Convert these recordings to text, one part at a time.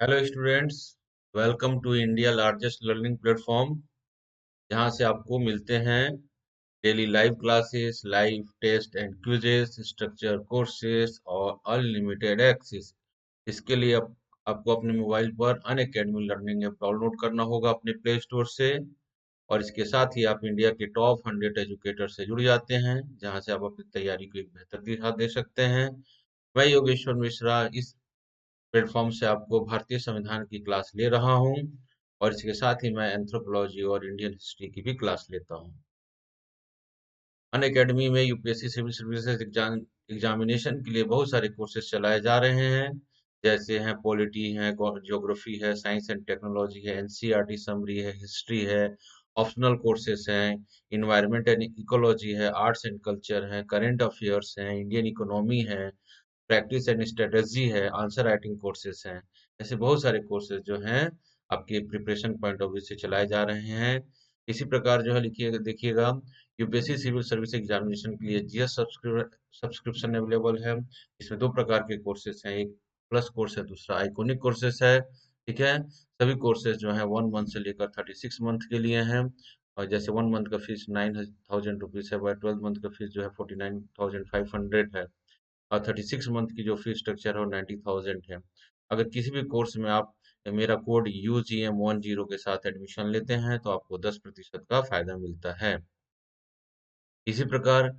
Hello students, welcome to India largest learning platform. जहां से आपको मिलते हैं daily live classes, live test and quizzes, structure courses और अनलिमिटेड एक्सेस। इसके लिए आपको अपने मोबाइल पर अनअकैडमी लर्निंग ऐप डाउनलोड करना होगा अपने प्ले स्टोर से। और इसके साथ ही आप इंडिया के टॉप 100 एजुकेटर से जुड़ जाते हैं, जहां से आप अपनी तैयारी को एक बेहतर दिशा दे सकते हैं। मैं योगेश्वर मिश्रा इस प्लेटफॉर्म से आपको भारतीय संविधान की क्लास ले रहा हूँ, और इसके साथ ही मैं एंथ्रोपोलॉजी और इंडियन हिस्ट्री की भी क्लास लेता हूँ। अनअकैडमी में यूपीएससी सिविल सर्विसेज एग्जामिनेशन के लिए बहुत सारे कोर्सेज चलाए जा रहे हैं, जैसे हैं पॉलिटी है, ज्योग्राफी है, साइंस एंड टेक्नोलॉजी है, एनसीईआरटी समरी है, हिस्ट्री है, ऑप्शनल कोर्सेज हैं, इन्वायरमेंट एंड इकोलॉजी है, आर्ट्स एंड कल्चर है, करंट अफेयर्स हैं, इंडियन इकोनॉमी है, प्रैक्टिस एंड स्ट्रेटेजी है, आंसर राइटिंग कोर्सेज हैं। ऐसे बहुत सारे कोर्सेज जो हैं आपके प्रिपरेशन पॉइंट ऑफ व्यू से चलाए जा रहे हैं। इसी प्रकार जो है लिखिएगा, देखिएगा, यूपीएससी सिविल सर्विस एग्जामिनेशन के लिए जीएस सब्सक्रिप्शन अवेलेबल है। इसमें दो प्रकार के कोर्सेज हैं, एक प्लस कोर्स है, दूसरा आइकॉनिक कोर्सेज है। ठीक है, सभी कोर्सेज जो है 1 मंथ से लेकर 36 मंथ के लिए हैं। और जैसे 1 मंथ का फीस 9,000 रुपीज है, 12 मंथ का फीस जो है 49,500 है, और 36 मंथ की जो फीस स्ट्रक्चर है वो 90,000 है। अगर किसी भी कोर्स में आप मेरा कोड UGM10 के साथ एडमिशन लेते हैं तो आपको 10% का फायदा मिलता है। इसी प्रकार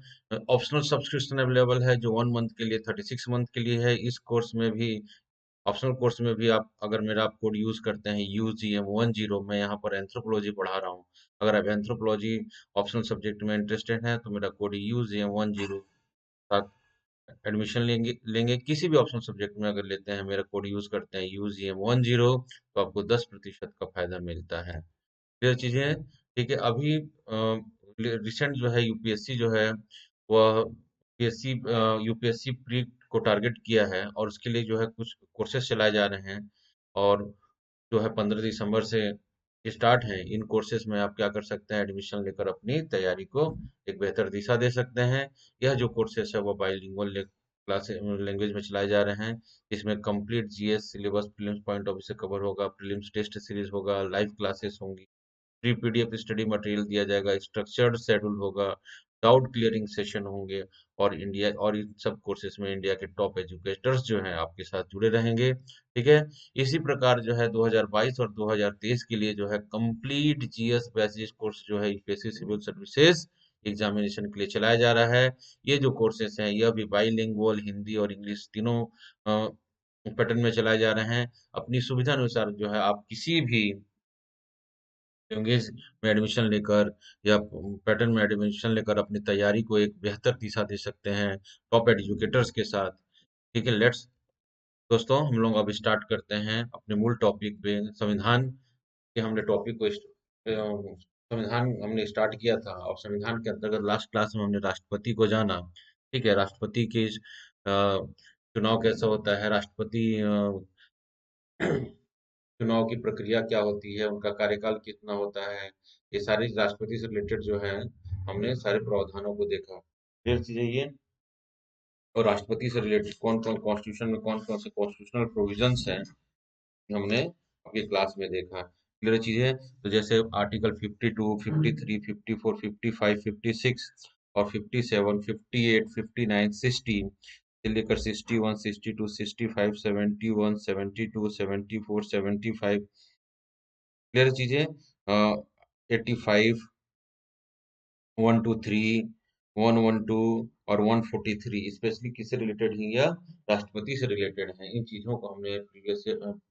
ऑप्शनल सब्सक्रिप्शन अवेलेबल है, जो 1 मंथ के लिए 36 मंथ के लिए है। इस कोर्स में भी, ऑप्शनल कोर्स में भी, आप अगर मेरा आप कोड यूज करते हैं UGM10, मैं यहाँ पर एंथ्रोपोलॉजी पढ़ा रहा हूँ। अगर आप एंथ्रोपोलॉजी ऑप्शनल सब्जेक्ट में इंटरेस्टेड हैं तो मेरा कोड UGM10 एडमिशन लेंगे लेंगे किसी भी ऑप्शनल सब्जेक्ट में अगर लेते हैं, मेरा कोड यूज करते हैं UGM10, तो आपको 10% का फायदा मिलता है। क्लियर चीजें? ठीक है। अभी रिसेंट जो है यूपीएससी जो है वह यूपीएससी प्री को टारगेट किया है, और उसके लिए जो है कुछ कोर्सेज चलाए जा रहे हैं, और जो है 15 दिसंबर से स्टार्ट है। इन कोर्सेज में आप क्या कर सकते हैं, एडमिशन लेकर अपनी तैयारी को एक बेहतर दिशा दे सकते हैं। यह जो कोर्सेज है वो बाइलिंगुअल क्लास लैंग्वेज में चलाए जा रहे हैं। इसमें complete GS syllabus prelims point of view से कवर होगा, प्रीलिम्स टेस्ट सीरीज होगा, लाइव क्लासेस होंगी, फ्री पीडीएफ स्टडी मटेरियल दिया जाएगा, स्ट्रक्चर्ड शेड्यूल होगा, डाउट क्लियरिंग सेशन होंगे, और इन सब कोर्सेज में इंडिया के टॉप एजुकेटर्स जो हैं आपके साथ जुड़े रहेंगे। ठीक है। इसी प्रकार जो है 2022 और 2023 के लिए जो है कंप्लीट जीएस बेसिस कोर्स जो है यूपीएससी सिविल सर्विसेज एग्जामिनेशन के लिए चलाया जा रहा है। ये जो कोर्सेज हैं यह भी बाइलिंगुअल हिंदी और इंग्लिश तीनों पैटर्न में चलाए जा रहे हैं। अपनी सुविधा अनुसार जो है आप किसी भी लैंग्वेज में एडमिशन लेकर या पैटर्न में एडमिशन लेकर अपनी तैयारी को एक बेहतर दिशा दे सकते हैं टॉप एजुकेटर्स के साथ। ठीक है, लेट्स दोस्तों, हम लोग अब स्टार्ट करते हैं अपने मूल टॉपिक पे, संविधान के। हमने टॉपिक को संविधान हमने स्टार्ट किया था, और संविधान के अंतर्गत लास्ट क्लास में हमने राष्ट्रपति को जाना। ठीक है, राष्ट्रपति की चुनाव कैसा होता है, राष्ट्रपति चुनाव की प्रक्रिया क्या होती है, उनका कार्यकाल कितना होता है, ये सारी राष्ट्रपति से रिलेटेड जो है हमने सारे प्रावधानों को देखा। क्लियर चीजें ये। और राष्ट्रपति से रिलेटेड कौन कौन कॉन्स्टिट्यूशन में कौन कौन से कॉन्स्टिट्यूशनल प्रोविजंस हैं, ये हमने अपनी क्लास में देखा। क्लियर चीजें। तो जैसे आर्टिकल 52, 53, 54, 55, 56 और 57, 58, 59, 60 से लेकर 61, 62, 65, 71, 72, 74, 75। क्लियर चीजें। 85, 123, 112 और 143 स्पेशली किससे रिलेटेड है, या राष्ट्रपति से रिलेटेड है। इन चीजों को हमने प्रीवियस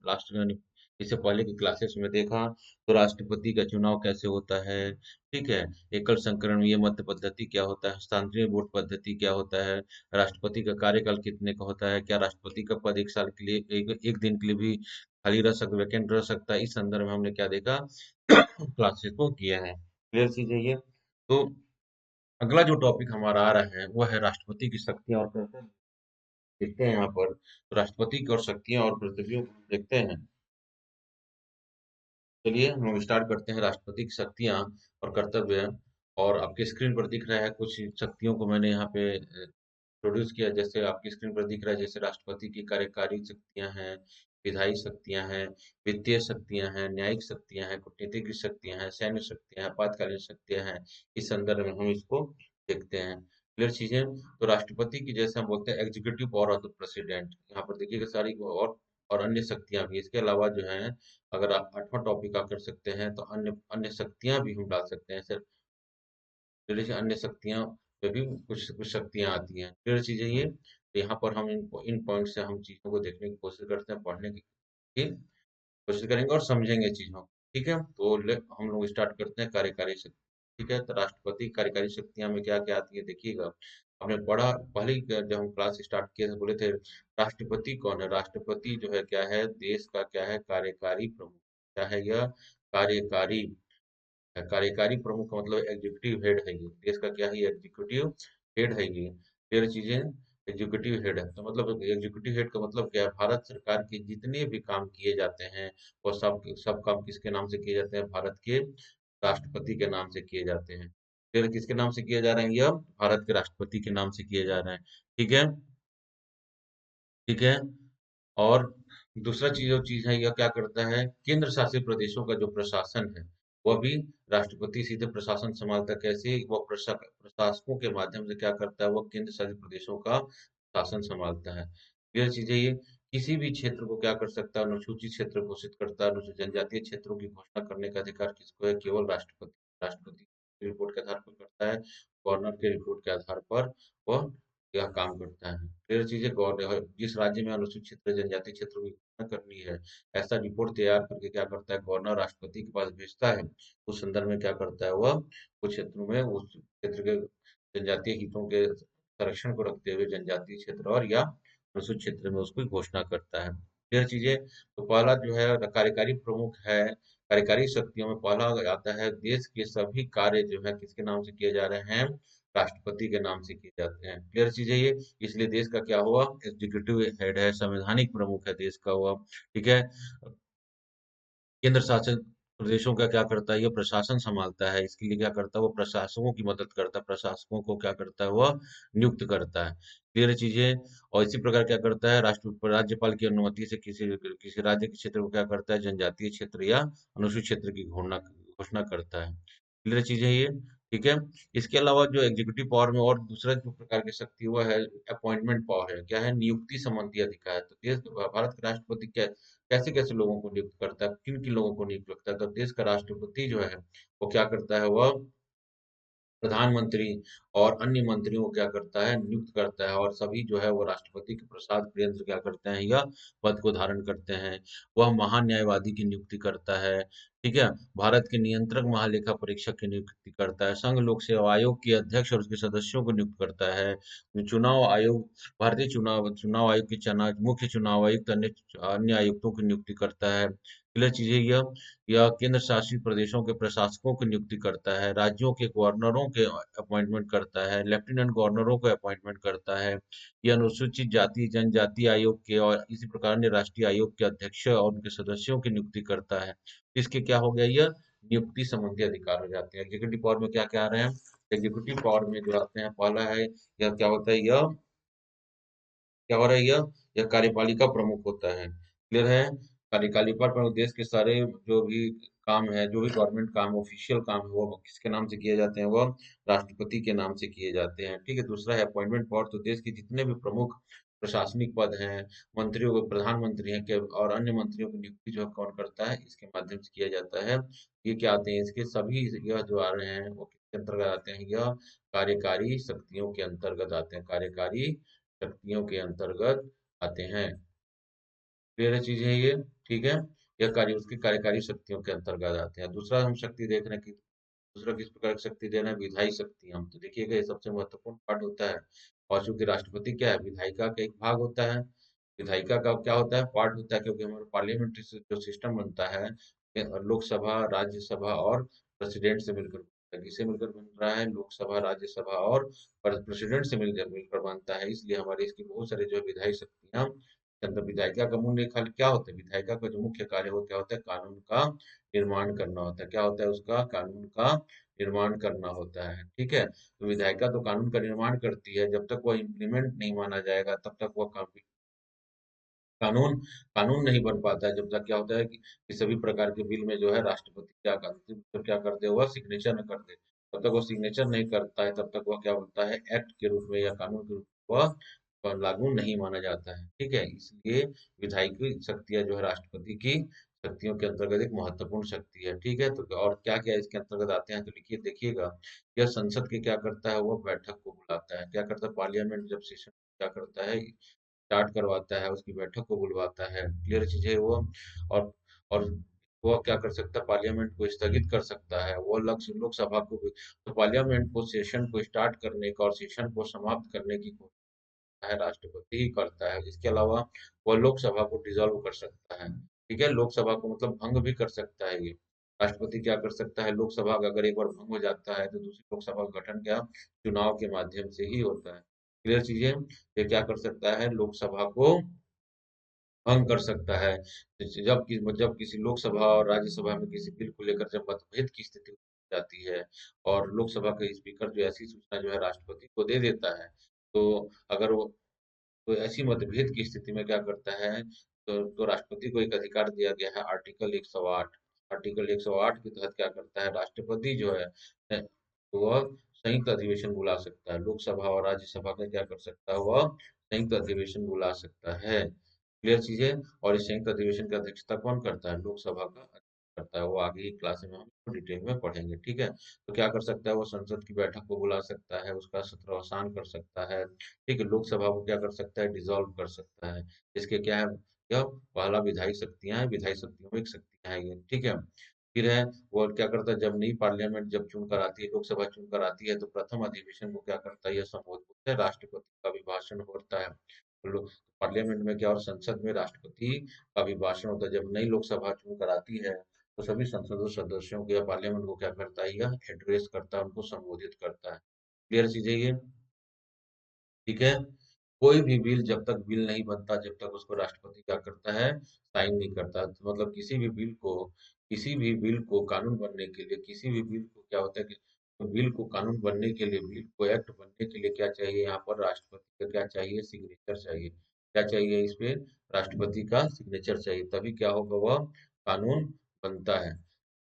लास्ट इससे पहले की क्लासेस में देखा। तो राष्ट्रपति का चुनाव कैसे होता है, ठीक है, एकल संकरणीय मत पद्धति क्या होता है, हस्तांतरीय वोट पद्धति क्या होता है, राष्ट्रपति का कार्यकाल कितने का होता है, क्या राष्ट्रपति का पद एक साल के लिए, एक दिन के लिए भी खाली रह सकता, वैकेंट रह सकता है। इस संदर्भ में हमने क्या देखा, क्लासेस को किया है। क्लियर चीज है ये। तो अगला जो टॉपिक हमारा आ रहा है वो है राष्ट्रपति की शक्तियां और कर्तव्य। देखते हैं यहाँ पर, तो राष्ट्रपति की और शक्तियां और कर्तव्यों को देखते हैं। चलिए हम लोग स्टार्ट करते हैं, राष्ट्रपति की शक्तियां और कर्तव्य। और आपके स्क्रीन पर दिख रहा है कुछ शक्तियों को मैंने यहाँ पे प्रोड्यूस किया। जैसे आपकी स्क्रीन पर दिख रहा है, जैसे राष्ट्रपति की कार्यकारी शक्तियां हैं, विधायी शक्तियाँ हैं, वित्तीय शक्तियाँ हैं, न्यायिक शक्तियाँ हैं, कूटनीतिक शक्तियाँ हैं, सैन्य शक्तियाँ हैं, आपातकालीन शक्तियाँ हैं। इस संदर्भ में हम इसको देखते हैं। क्लियर चीज़ें? तो राष्ट्रपति की जैसे हम बोलते हैं executive power of the president, यहाँ पर देखिएगा सारी और अन्य शक्तियाँ भी। इसके अलावा जो है, अगर आप 8वां टॉपिक आप कर सकते हैं, तो अन्य अन्य शक्तियाँ भी हम डाल सकते हैं। सिर्फ जैसे अन्य शक्तियाँ पे भी कुछ कुछ शक्तियाँ आती हैं। क्लियर चीज़ है ये? तो यहाँ पर हम इन पॉइंट से हम चीज़ों को देखने की कोशिश करते हैं, पढ़ने की कोशिश करेंगे और समझेंगे चीज़ों को। ठीक है? तो हम लोग स्टार्ट करते हैं कार्यकारी शक्ति। ठीक है? तो राष्ट्रपति कार्यकारी शक्तियाँ में क्या-क्या आती है देखिएगा। हमने पढ़ा पहले ही जब हम क्लास स्टार्ट किए थे बोले थे राष्ट्रपति कौन है? राष्ट्रपति जो है क्या है? देश का क्या है? कार्यकारी प्रमुख। क्या है यह? कार्यकारी कार्यकारी प्रमुख का मतलब एग्जीक्यूटिव हेड है ये। देश का क्या है? ये एग्जीक्यूटिव हेड है ये। क्लियर चीजें? एग्जीक्यूटिव हेड है तो मतलब एग्जीक्यूटिव हेड का मतलब क्या है? भारत सरकार के जितने भी काम किए जाते हैं वो सब सब काम किसके नाम से किए जाते हैं? भारत के राष्ट्रपति के नाम से किए जाते हैं। फिर किसके नाम से किए जा रहे हैं? ये भारत के राष्ट्रपति के नाम से किए जा रहे हैं। ठीक है? ठीक है? और दूसरा चीज जो चीज है यह क्या करता है? केंद्र शासित प्रदेशों का जो प्रशासन है वह भी राष्ट्रपति सीधे प्रशासन संभालता है। कैसे? वह प्रशासकों के माध्यम से क्या करता है? वह केंद्र शासित प्रदेशों का शासन संभालता है। क्लियर चीज है ये? किसी भी क्षेत्र को क्या कर सकता है? अनुसूचित क्षेत्र घोषित करता है। अनुसूचित जनजातीय क्षेत्रों की घोषणा करने का अधिकार किसको है? केवल राष्ट्रपति। राष्ट्रपति की रिपोर्ट के आधार पर करता है। गवर्नर के रिपोर्ट के आधार पर वह यह काम करता है। फिर चीजें गौर जिस राज्य में अनुसूचित क्षेत्र जनजाति क्षेत्र की घोषणा करनी है, ऐसा रिपोर्ट तैयार करके क्या करता है? गवर्नर राष्ट्रपति के पास भेजता है। उस संदर्भ में क्या करता है वह? कुछ क्षेत्रों में उस क्षेत्र के जनजातीय हितों के संरक्षण को रखते हुए जनजातीय क्षेत्र और या अनुसूचित क्षेत्र में उसकी घोषणा करता है। यह चीजें तो पहला जो है कार्यकारी प्रमुख है। कार्यकारी शक्तियों में पहला आता है देश के सभी कार्य जो है किसके नाम से किए जा रहे हैं? राष्ट्रपति के नाम से किए जाते हैं। क्लियर चीज है ये? इसलिए देश का क्या हुआ? एग्जीक्यूटिव हेड है, संवैधानिक प्रमुख है देश का हुआ। ठीक है? केंद्र शासित प्रदेशों का क्या करता है? ये प्रशासन संभालता है। इसके लिए क्या करता है? वो प्रशासकों की मदद करता है। प्रशासकों को क्या करता है? वह नियुक्त करता है। क्लियर चीजें? और इसी प्रकार क्या करता है? राज्यपाल की अनुमति से किसी किसी राज्य के क्षेत्र को क्या करता है? जनजातीय क्षेत्र या अनुसूचित क्षेत्र की घोषणा घोषणा करता है। क्लियर चीजें ये? ठीक है? इसके अलावा जो एग्जीक्यूटिव पावर में और दूसरा जो प्रकार की शक्ति हुआ है अपॉइंटमेंट पावर है। क्या है? नियुक्ति संबंधी अधिकार है। तो देश भारत के राष्ट्रपति क्या कैसे कैसे लोगों को नियुक्त करता है? किन किन लोगों को नियुक्त करता है? तो देश का राष्ट्रपति जो है वो क्या करता है? वह प्रधानमंत्री और अन्य मंत्रियों को क्या करता है? नियुक्त करता है और सभी जो है वो राष्ट्रपति के प्रसाद प्रियंत्र क्या करते हैं? यह पद को धारण करते हैं। वह महान न्यायवादी की नियुक्ति करता है। ठीक है? भारत के नियंत्रक महालेखा परीक्षक की नियुक्ति करता है। संघ लोक सेवा आयोग के अध्यक्ष और उसके सदस्यों को नियुक्त करता है। चुनाव आयोग भारतीय चुनाव चुनाव आयोग के मुख्य चुनाव आयुक्त अन्य अन्य आयुक्तों की नियुक्ति करता है। क्लियर चीजें यह केंद्र शासित प्रदेशों के प्रशासकों की नियुक्ति करता है। राज्यों के गवर्नरों के अपॉइंटमेंट करता है। लेफ्टिनेंट गवर्नरों को अपॉइंटमेंट करता है। यह अनुसूचित जाति जनजाति आयोग के और इसी प्रकार अन्य राष्ट्रीय आयोग के अध्यक्ष और उनके सदस्यों की नियुक्ति करता है। इसके क्या हो गया? यह नियुक्ति संबंधी अधिकार हो जाते हैं। एग्जीक्यूटिव पावर में क्या क्या आ रहे हैं? एग्जीक्यूटिव पावर में जो आते हैं पहला है यह क्या होता है? यह क्या हो रहा है? यह कार्यपालिका प्रमुख होता है। क्लियर है? कार्यपालिका प्रमुख देश के सारे जो भी काम है, जो भी गवर्नमेंट काम ऑफिशियल काम है वो किसके नाम से किए जाते हैं? वो राष्ट्रपति के नाम से किए जाते हैं। ठीक है? दूसरा है अपॉइंटमेंट पावर। तो देश के जितने भी प्रमुख प्रशासनिक पद हैं, मंत्रियों को प्रधानमंत्री हैं के और अन्य मंत्रियों की नियुक्ति जो है कौन करता है? इसके माध्यम से किया जाता है। ये क्या आते हैं? इसके सभी यह जो आ रहे हैं वो किसके अंतर्गत आते हैं? यह कार्यकारी शक्तियों के अंतर्गत आते हैं। कार्यकारी शक्तियों के अंतर्गत आते हैं। क्लियर चीज है ये? ठीक है? यह कार्य उसकी कार्यकारी शक्तियों के अंतर्गत आते हैं। दूसरा हम शक्ति देख रहे हैं कि दूसरा किस प्रकार की शक्ति दे रहे हैं? विधायी शक्ति। हम तो देखिएगा ये सबसे महत्वपूर्ण पार्ट होता है। और चूंकि राष्ट्रपति क्या है? विधायिका का एक भाग होता है। विधायिका का क्या होता है? पार्ट होता है क्योंकि हमारा पार्लियामेंट्री जो सिस्टम बनता है लोकसभा राज्यसभा और प्रेसिडेंट से मिलकर बनता है। किससे मिलकर बन रहा है? लोकसभा राज्यसभा और प्रेसिडेंट से मिलकर मिलकर बनता है। इसलिए हमारे इसकी बहुत सारे जो है विधायी शक्तियां मतलब विधायिका का मूल खाली क्या होता है? विधायिका का जो मुख्य कार्य वो क्या होता है? कानून का निर्माण करना होता है। क्या होता है उसका? कानून का निर्माण करना होता है। ठीक है? तो विधायिका तो कानून का निर्माण करती है। जब तक वह इम्प्लीमेंट नहीं माना जाएगा तब तक वह काम कानून कानून नहीं बन पाता है जब तक क्या होता है कि सभी प्रकार के बिल में जो है राष्ट्रपति क्या करते तो क्या कर दे, वह सिग्नेचर न कर दे। तब तक वो सिग्नेचर नहीं करता है, तब तक वह क्या होता है, एक्ट के रूप में या कानून के रूप में वह लागू नहीं माना जाता है। ठीक है, इसलिए विधायी शक्तियां जो है राष्ट्रपति की शक्तियों के अंतर्गत एक महत्वपूर्ण शक्ति है। ठीक है, तो और क्या क्या इसके अंतर्गत आते हैं, तो लिखिए देखिएगा। यह संसद के क्या करता है, वह बैठक को बुलाता है। क्या करता है, पार्लियामेंट जब सेशन क्या करता है, स्टार्ट करवाता है, उसकी बैठक को बुलवाता है। क्लियर चीज़ है वो। और और वो क्या कर सकता है, पार्लियामेंट को स्थगित कर सकता है, वो लक्ष्य लोकसभा को भी। तो पार्लियामेंट को सेशन को स्टार्ट करने का और सेशन को समाप्त करने की है राष्ट्रपति ही करता है। इसके अलावा वह लोकसभा को डिसॉल्व कर सकता है। ठीक है, लोकसभा को मतलब भंग भी कर सकता है ये। राष्ट्रपति क्या कर सकता है, लोकसभा का अगर एक बार भंग हो जाता है तो दूसरी लोकसभा का गठन क्या चुनाव के माध्यम से ही होता है। क्लियर चीजें। ये क्या कर सकता है, लोकसभा को भंग कर सकता है। जब किसी लोकसभा और राज्यसभा में किसी बिल को लेकर जब मतभेद की स्थिति हो जाती है और लोकसभा के स्पीकर जो ऐसी सूचना जो है राष्ट्रपति को दे देता है, तो अगर वो तो ऐसी मतभेद की स्थिति में क्या करता है, तो राष्ट्रपति को एक अधिकार दिया गया है, आर्टिकल 108। आर्टिकल 108 के तहत क्या करता है, राष्ट्रपति जो है तो वह संयुक्त अधिवेशन बुला सकता है। लोकसभा और राज्यसभा का क्या कर सकता है, वह संयुक्त अधिवेशन बुला सकता है। क्लियर चीजें। और इस संयुक्त अधिवेशन की अध्यक्षता कौन करता है, लोकसभा का अध्यक्ष करता है। वो आगे की क्लास में हम डिटेल में पढ़ेंगे। ठीक है, तो क्या कर सकता है, वो संसद की बैठक को बुला सकता है, उसका सत्रावसान कर सकता है। ठीक है, लोकसभा को क्या कर सकता है, डिसॉल्व कर सकता है। इसके क्या है, यह पहला विधायी शक्तियां हैं, विधायी शक्तियों में एक शक्तियां हैं ये। ठीक है, फिर है वो क्या करता है, जब नई पार्लियामेंट जब चुनकर आती है, लोकसभा चुनकर आती है, तो प्रथम अधिवेशन को क्या करता है, यह संबोधित करता है, राष्ट्रपति का अभिभाषण होता है। तो पार्लियामेंट में क्या और संसद में राष्ट्रपति का अभिभाषण होता है। जब नई लोकसभा चुनकर आती है तो सभी संसद सदस्यों को या पार्लियामेंट को क्या करता है, यह एड्रेस करता है, उनको संबोधित करता है। क्लियर चीज है ये। ठीक है, कोई भी बिल जब तक बिल नहीं बनता, जब तक उसको राष्ट्रपति क्या करता है, साइन नहीं करता। तो मतलब किसी भी बिल को कानून बनने के लिए, किसी भी बिल को क्या होता है कि बिल को कानून बनने के लिए, बिल को एक्ट बनने के लिए क्या चाहिए, यहाँ पर राष्ट्रपति का क्या चाहिए, सिग्नेचर चाहिए। क्या चाहिए इस पे, राष्ट्रपति का सिग्नेचर चाहिए, तभी क्या होगा, वह कानून बनता है।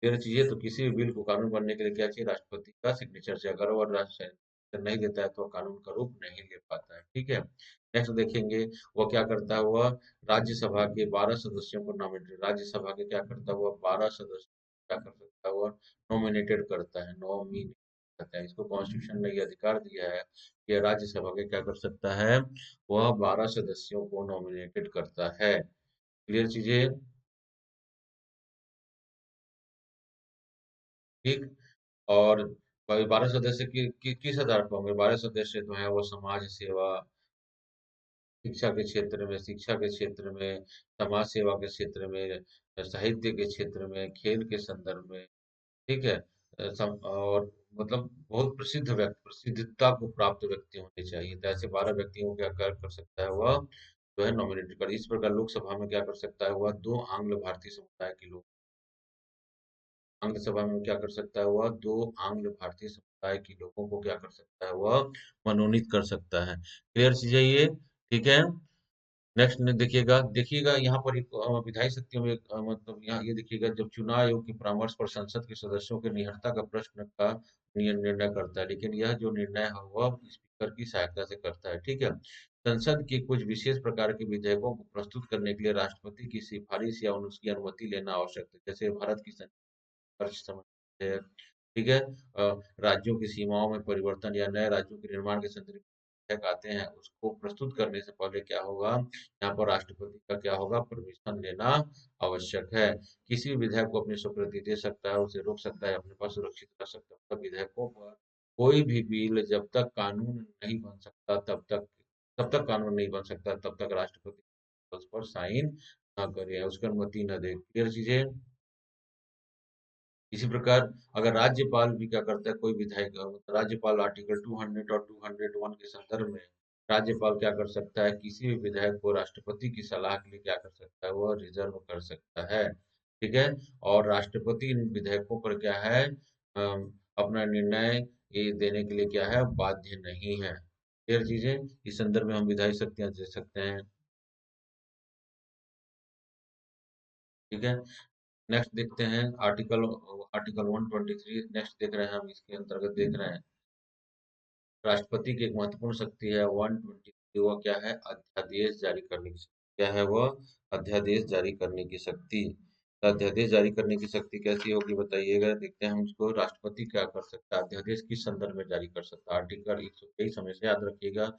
फिर चीजें, तो किसी भी बिल को कानून बनने के लिए क्या चाहिए, राष्ट्रपति का सिग्नेचर चाहिए। अगर वह नहीं देता है तो वो कानून का रूप नहीं ले पाता है। ठीक है, नेक्स्ट देखेंगे, वो क्या करता है, वह राज्यसभा के 12 सदस्यों को नॉमिनेट, राज्यसभा के क्या करता है, वह 12 सदस्य क्या कर सकता है, वह नॉमिनेटेड करता है, नॉमिनेट करता है। इसको कॉन्स्टिट्यूशन ने ये अधिकार दिया है कि राज्यसभा के क्या कर सकता है, वह 12 सदस्यों को नॉमिनेटेड करता है। क्लियर चीजें। ठीक। और 12 सदस्य किस आधार पर होंगे, 12 सदस्य जो है वो समाज सेवा, शिक्षा के क्षेत्र में, समाज सेवा के क्षेत्र में, साहित्य के क्षेत्र में, खेल के संदर्भ में। ठीक है, और मतलब बहुत प्रसिद्ध व्यक्ति, प्रसिद्धता को प्राप्त व्यक्ति होने चाहिए। तो ऐसे 12 व्यक्तियों को क्या कर सकता है, वह जो है नॉमिनेट कर। इस प्रकार लोकसभा में क्या कर सकता है, वह 2 आंग्ल भारतीय समुदाय के लोग, आंग्ल सभा में क्या कर सकता है, वह 2 आंग्ल भारतीय समुदाय के लोगों को क्या कर सकता है, वह मनोनीत कर सकता है। क्लियर चीज है ये। ठीक है, नेक्स्ट में देखिएगा, देखिएगा यहाँ पर एक विधायी शक्तियों में मतलब यहाँ ये देखिएगा, जब चुनाव आयोग के परामर्श पर संसद के सदस्यों के निहत्था का प्रश्न का निर्णय करता है, लेकिन यह जो निर्णय है वह स्पीकर की सहायता से करता है। ठीक है, संसद के कुछ विशेष प्रकार के विधेयकों को प्रस्तुत करने के लिए राष्ट्रपति की सिफारिश या उसकी अनुमति लेना आवश्यक है। जैसे भारत की खर्च समझते हैं। ठीक है, राज्यों की सीमाओं में परिवर्तन या नए राज्यों के निर्माण के संदर्भ में विधेयक आते हैं, उसको प्रस्तुत करने से पहले क्या होगा, यहाँ पर राष्ट्रपति का क्या होगा, परमिशन लेना आवश्यक है। किसी भी विधेयक को अपनी स्वीकृति दे सकता है, उसे रोक सकता है, अपने पास सुरक्षित रख सकता है। मतलब विधेयकों पर कोई भी बिल जब तक कानून नहीं बन सकता तब तक कानून नहीं बन सकता, तब तक राष्ट्रपति उस पर साइन ना करे, उसकी अनुमति न दे। क्लियर चीजें। इसी प्रकार अगर राज्यपाल भी क्या करता है, कोई विधायक राज्यपाल आर्टिकल 200 और 201 के संदर्भ में राज्यपाल क्या कर सकता है, किसी भी विधायक को राष्ट्रपति की सलाह के लिए क्या कर सकता है, वह रिजर्व कर सकता है। ठीक है, और राष्ट्रपति इन विधेयकों पर क्या है, अपना निर्णय ये देने के लिए क्या है, बाध्य नहीं है। क्लियर चीजें। इस संदर्भ में हम विधायी शक्तियां दे सकते हैं। ठीक है। नेक्स्ट देखते हैं आर्टिकल आर्टिकल 123। नेक्स्ट देख रहे हैं हम, इसके अंतर्गत देख रहे हैं राष्ट्रपति की एक महत्वपूर्ण शक्ति है 123। वह क्या है? अध्यादेश जारी करने की शक्ति। क्या है वह? अध्यादेश जारी करने की शक्ति। तो अध्यादेश जारी करने की शक्ति कैसी होगी बताइएगा। देखते हैं हम इसको। राष्ट्रपति क्या कर सकता है? अध्यादेश किस संदर्भ में जारी कर सकता है? आर्टिकल 123 हमेशा याद रखिएगा।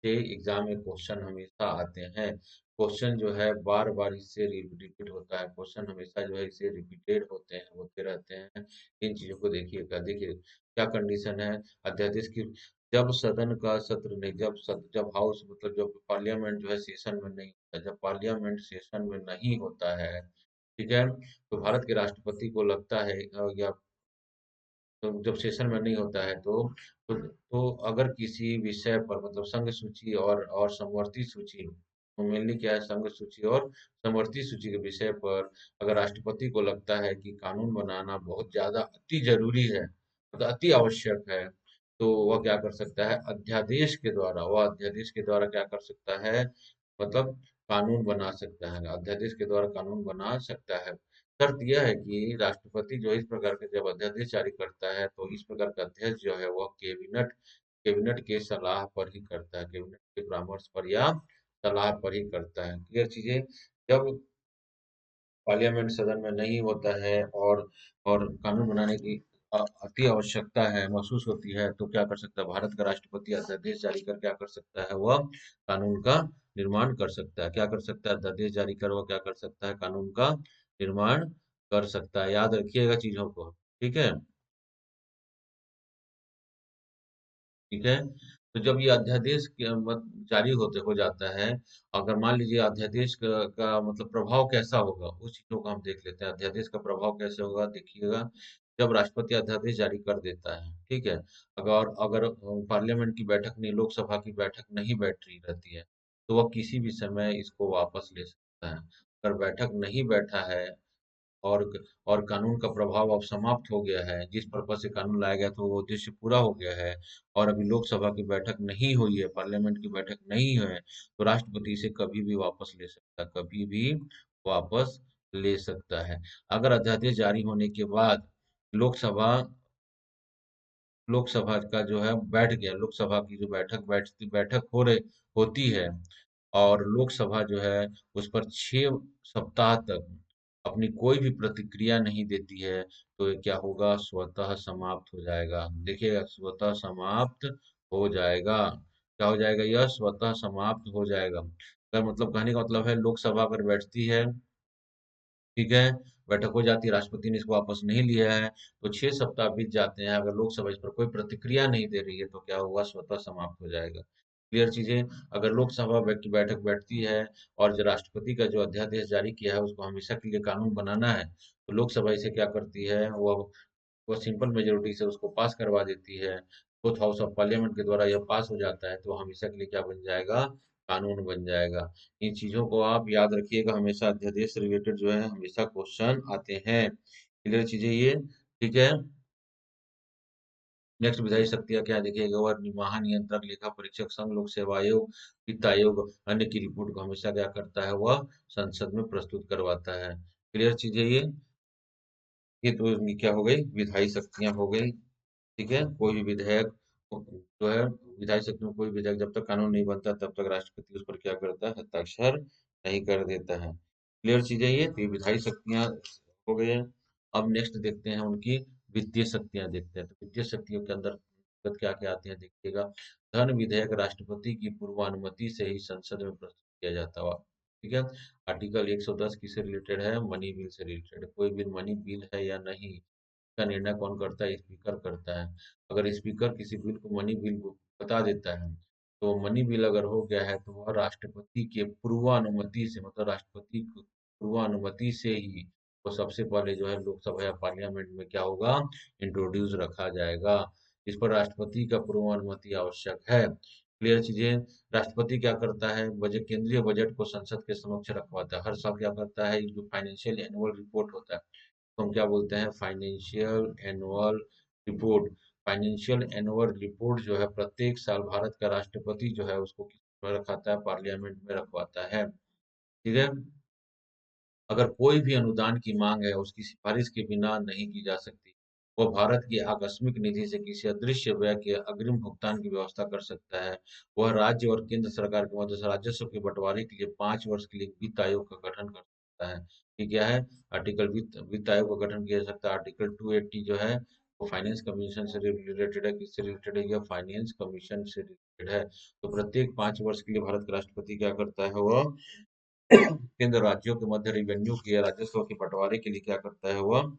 से एग्जाम में क्वेश्चन हमेशा आते हैं। क्वेश्चन जो है बार बार इससे रिपीट होता है। क्वेश्चन हमेशा जो है इससे रिपीटेड होते हैं, होते रहते हैं। इन चीजों को देखिएगा। देखिए क्या कंडीशन है अध्यादेश की। जब सदन का सत्र नहीं, जब हाउस मतलब जब पार्लियामेंट जो है सेशन में नहीं होता, जब पार्लियामेंट सेशन में नहीं होता है, ठीक है, तो भारत के राष्ट्रपति को लगता है या तो जब सेशन में नहीं होता है तो अगर किसी विषय पर मतलब संघ सूची और समवर्ती सूची, तो मेनली क्या है, संघ सूची और समवर्ती सूची के विषय पर अगर राष्ट्रपति को लगता है कि कानून बनाना बहुत ज्यादा अति जरूरी है, मतलब अति आवश्यक है, तो वह क्या कर सकता है? अध्यादेश के द्वारा, वह अध्यादेश के द्वारा क्या कर सकता है? मतलब कानून बना सकता है, अध्यादेश के द्वारा कानून बना सकता है। शर्त यह है कि राष्ट्रपति जो इस प्रकार के जब अध्यादेश जारी करता है तो इस प्रकार का अध्यादेश जो है वह कैबिनेट कैबिनेट के सलाह पर ही करता है, कैबिनेट के परामर्श पर या सलाह पर ही करता है। क्लियर चीजें। जब पार्लियामेंट सदन में नहीं होता है और कानून बनाने की अति आवश्यकता है महसूस होती है, तो क्या कर सकता है भारत का राष्ट्रपति? अध्यादेश जारी कर क्या कर सकता है वह? कानून का निर्माण कर सकता है। क्या कर सकता है? अध्यादेश जारी कर वह क्या कर सकता है? कानून का निर्माण कर सकता है। याद रखिएगा चीजों को। ठीक है। ठीक है। तो जब ये अध्यादेश जारी होते हो जाता है, अगर मान लीजिए अध्यादेश का मतलब प्रभाव कैसा होगा, उस चीजों को हम देख लेते हैं। अध्यादेश का प्रभाव कैसे होगा देखिएगा। जब राष्ट्रपति अध्यादेश जारी कर देता है, ठीक है, अगर अगर पार्लियामेंट की बैठक नहीं, लोकसभा की बैठक नहीं बैठ रही रहती है, तो वह किसी भी समय इसको वापस ले सकता है। अगर बैठक नहीं बैठा है और और कानून का प्रभाव अब समाप्त हो गया है, जिस पर्पज से कानून लाया गया था वो उद्देश्य पूरा हो गया है, और अभी लोकसभा की बैठक नहीं हुई है, पार्लियामेंट की बैठक नहीं है, तो राष्ट्रपति इसे कभी भी वापस ले सकता है, कभी भी वापस ले सकता है। अगर अध्यादेश जारी होने के बाद लोकसभा लोकसभा का जो है बैठ गया, लोकसभा की जो बैठक होती है, और लोकसभा जो है उस पर 6 सप्ताह तक अपनी कोई भी प्रतिक्रिया नहीं देती है, तो ये क्या होगा? स्वतः समाप्त हो जाएगा। देखिएगा, स्वतः समाप्त हो जाएगा। क्या हो जाएगा? यह स्वतः समाप्त हो जाएगा। अगर मतलब कहने का मतलब है, लोकसभा अगर बैठती है, ठीक है, बैठक हो जाती है, राष्ट्रपति ने इसको वापस नहीं लिया है, तो 6 सप्ताह बीत जाते हैं, अगर लोकसभा इस पर कोई प्रतिक्रिया नहीं दे रही है, तो क्या होगा? स्वतः समाप्त हो जाएगा। क्लियर चीजें। अगर लोकसभा की बैठक बैठती है और जो राष्ट्रपति का जो अध्यादेश जारी किया है उसको हमेशा के लिए कानून बनाना है, तो लोकसभा इसे क्या करती है? वो सिंपल मेजोरिटी से उसको पास करवा देती है। बोथ हाउस ऑफ पार्लियामेंट के द्वारा यह पास हो जाता है, तो हमेशा के लिए क्या बन जाएगा? कानून बन जाएगा। इन चीजों को आप याद रखिएगा, हमेशा अध्यादेश से रिलेटेड जो है हमेशा क्वेश्चन आते हैं। क्लियर चीजें ये। ठीक है। नेक्स्ट विधायी शक्तियां क्या देखिएगा। वह महानियंत्रक, लेखा परीक्षक, संघ लोक सेवा आयोग, वित्त आयोग अन्य की रिपोर्ट को हमेशा क्या करता है? वह संसद में प्रस्तुत करवाता है। क्लियर चीजें ये तो इनकी क्या हो गई? विधायी शक्तियां हो गई। ठीक है। कोई भी विधेयक जो है, विधायी शक्ति में कोई विधेयक जब तक कानून नहीं बनता तब तक राष्ट्रपति उस पर क्या करता है? हस्ताक्षर नहीं कर देता है। क्लियर चीजें ये तो ये विधायी शक्तियां हो गई हैं। अब नेक्स्ट देखते हैं उनकी वित्तीय शक्तियां देखते हैं। तो वित्तीय शक्तियों के अंदर क्या क्या आती है देखिएगा। धन विधेयक राष्ट्रपति की पूर्वानुमति से ही संसद में प्रस्तुत किया जाता हुआ। ठीक है। आर्टिकल 110 किससे रिलेटेड है? मनी बिल से रिलेटेड। कोई बिल मनी बिल है या नहीं, का निर्णय कौन करता है? स्पीकर करता है। अगर स्पीकर किसी बिल को मनी बिल को बता देता है, तो मनी बिल अगर हो गया है तो वह राष्ट्रपति के पूर्वानुमति से, मतलब राष्ट्रपति की पूर्वानुमति से ही वो सबसे पहले जो है लोकसभा या पार्लियामेंट में क्या होगा? इंट्रोड्यूस रखा जाएगा। इस पर राष्ट्रपति का पूर्वानुमति आवश्यक है। क्लियर चीजें। राष्ट्रपति क्या करता है? बजट, केंद्रीय बजट को संसद के समक्ष रखवाता है। हर साल क्या करता है? जो फाइनेंशियल एनुअल रिपोर्ट होता है, तो हम क्या बोलते हैं? Financial annual report. Financial annual report जो है प्रत्येक साल भारत का राष्ट्रपति जो है उसको किस में रखाता है? पार्लियामेंट में रखवाता है। ठीक है। अगर कोई भी अनुदान की मांग है, उसकी सिफारिश के बिना नहीं की जा सकती। वह भारत की आकस्मिक निधि से किसी अदृश्य व्यय के अग्रिम भुगतान की व्यवस्था कर सकता है। वह राज्य और केंद्र सरकार की मदद से राजस्व के बंटवारे के लिए 5 वर्ष के लिए वित्त आयोग का गठन कर सकता है। ये क्या है? आर्टिकल वित्त वित्त आयोग का गठन किया जा सकता है। आर्टिकल 280 जो है, वो फाइनेंस कमीशन से रिलेटेड है। किससे रिलेटेड है? यह फाइनेंस कमीशन से रिलेटेड है। तो प्रत्येक 5 वर्ष के लिए भारत का राष्ट्रपति क्या करता है? वह केंद्र राज्यों के मध्य रेवेन्यू के या राजस्व के बंटवारे के लिए क्या करता है? वह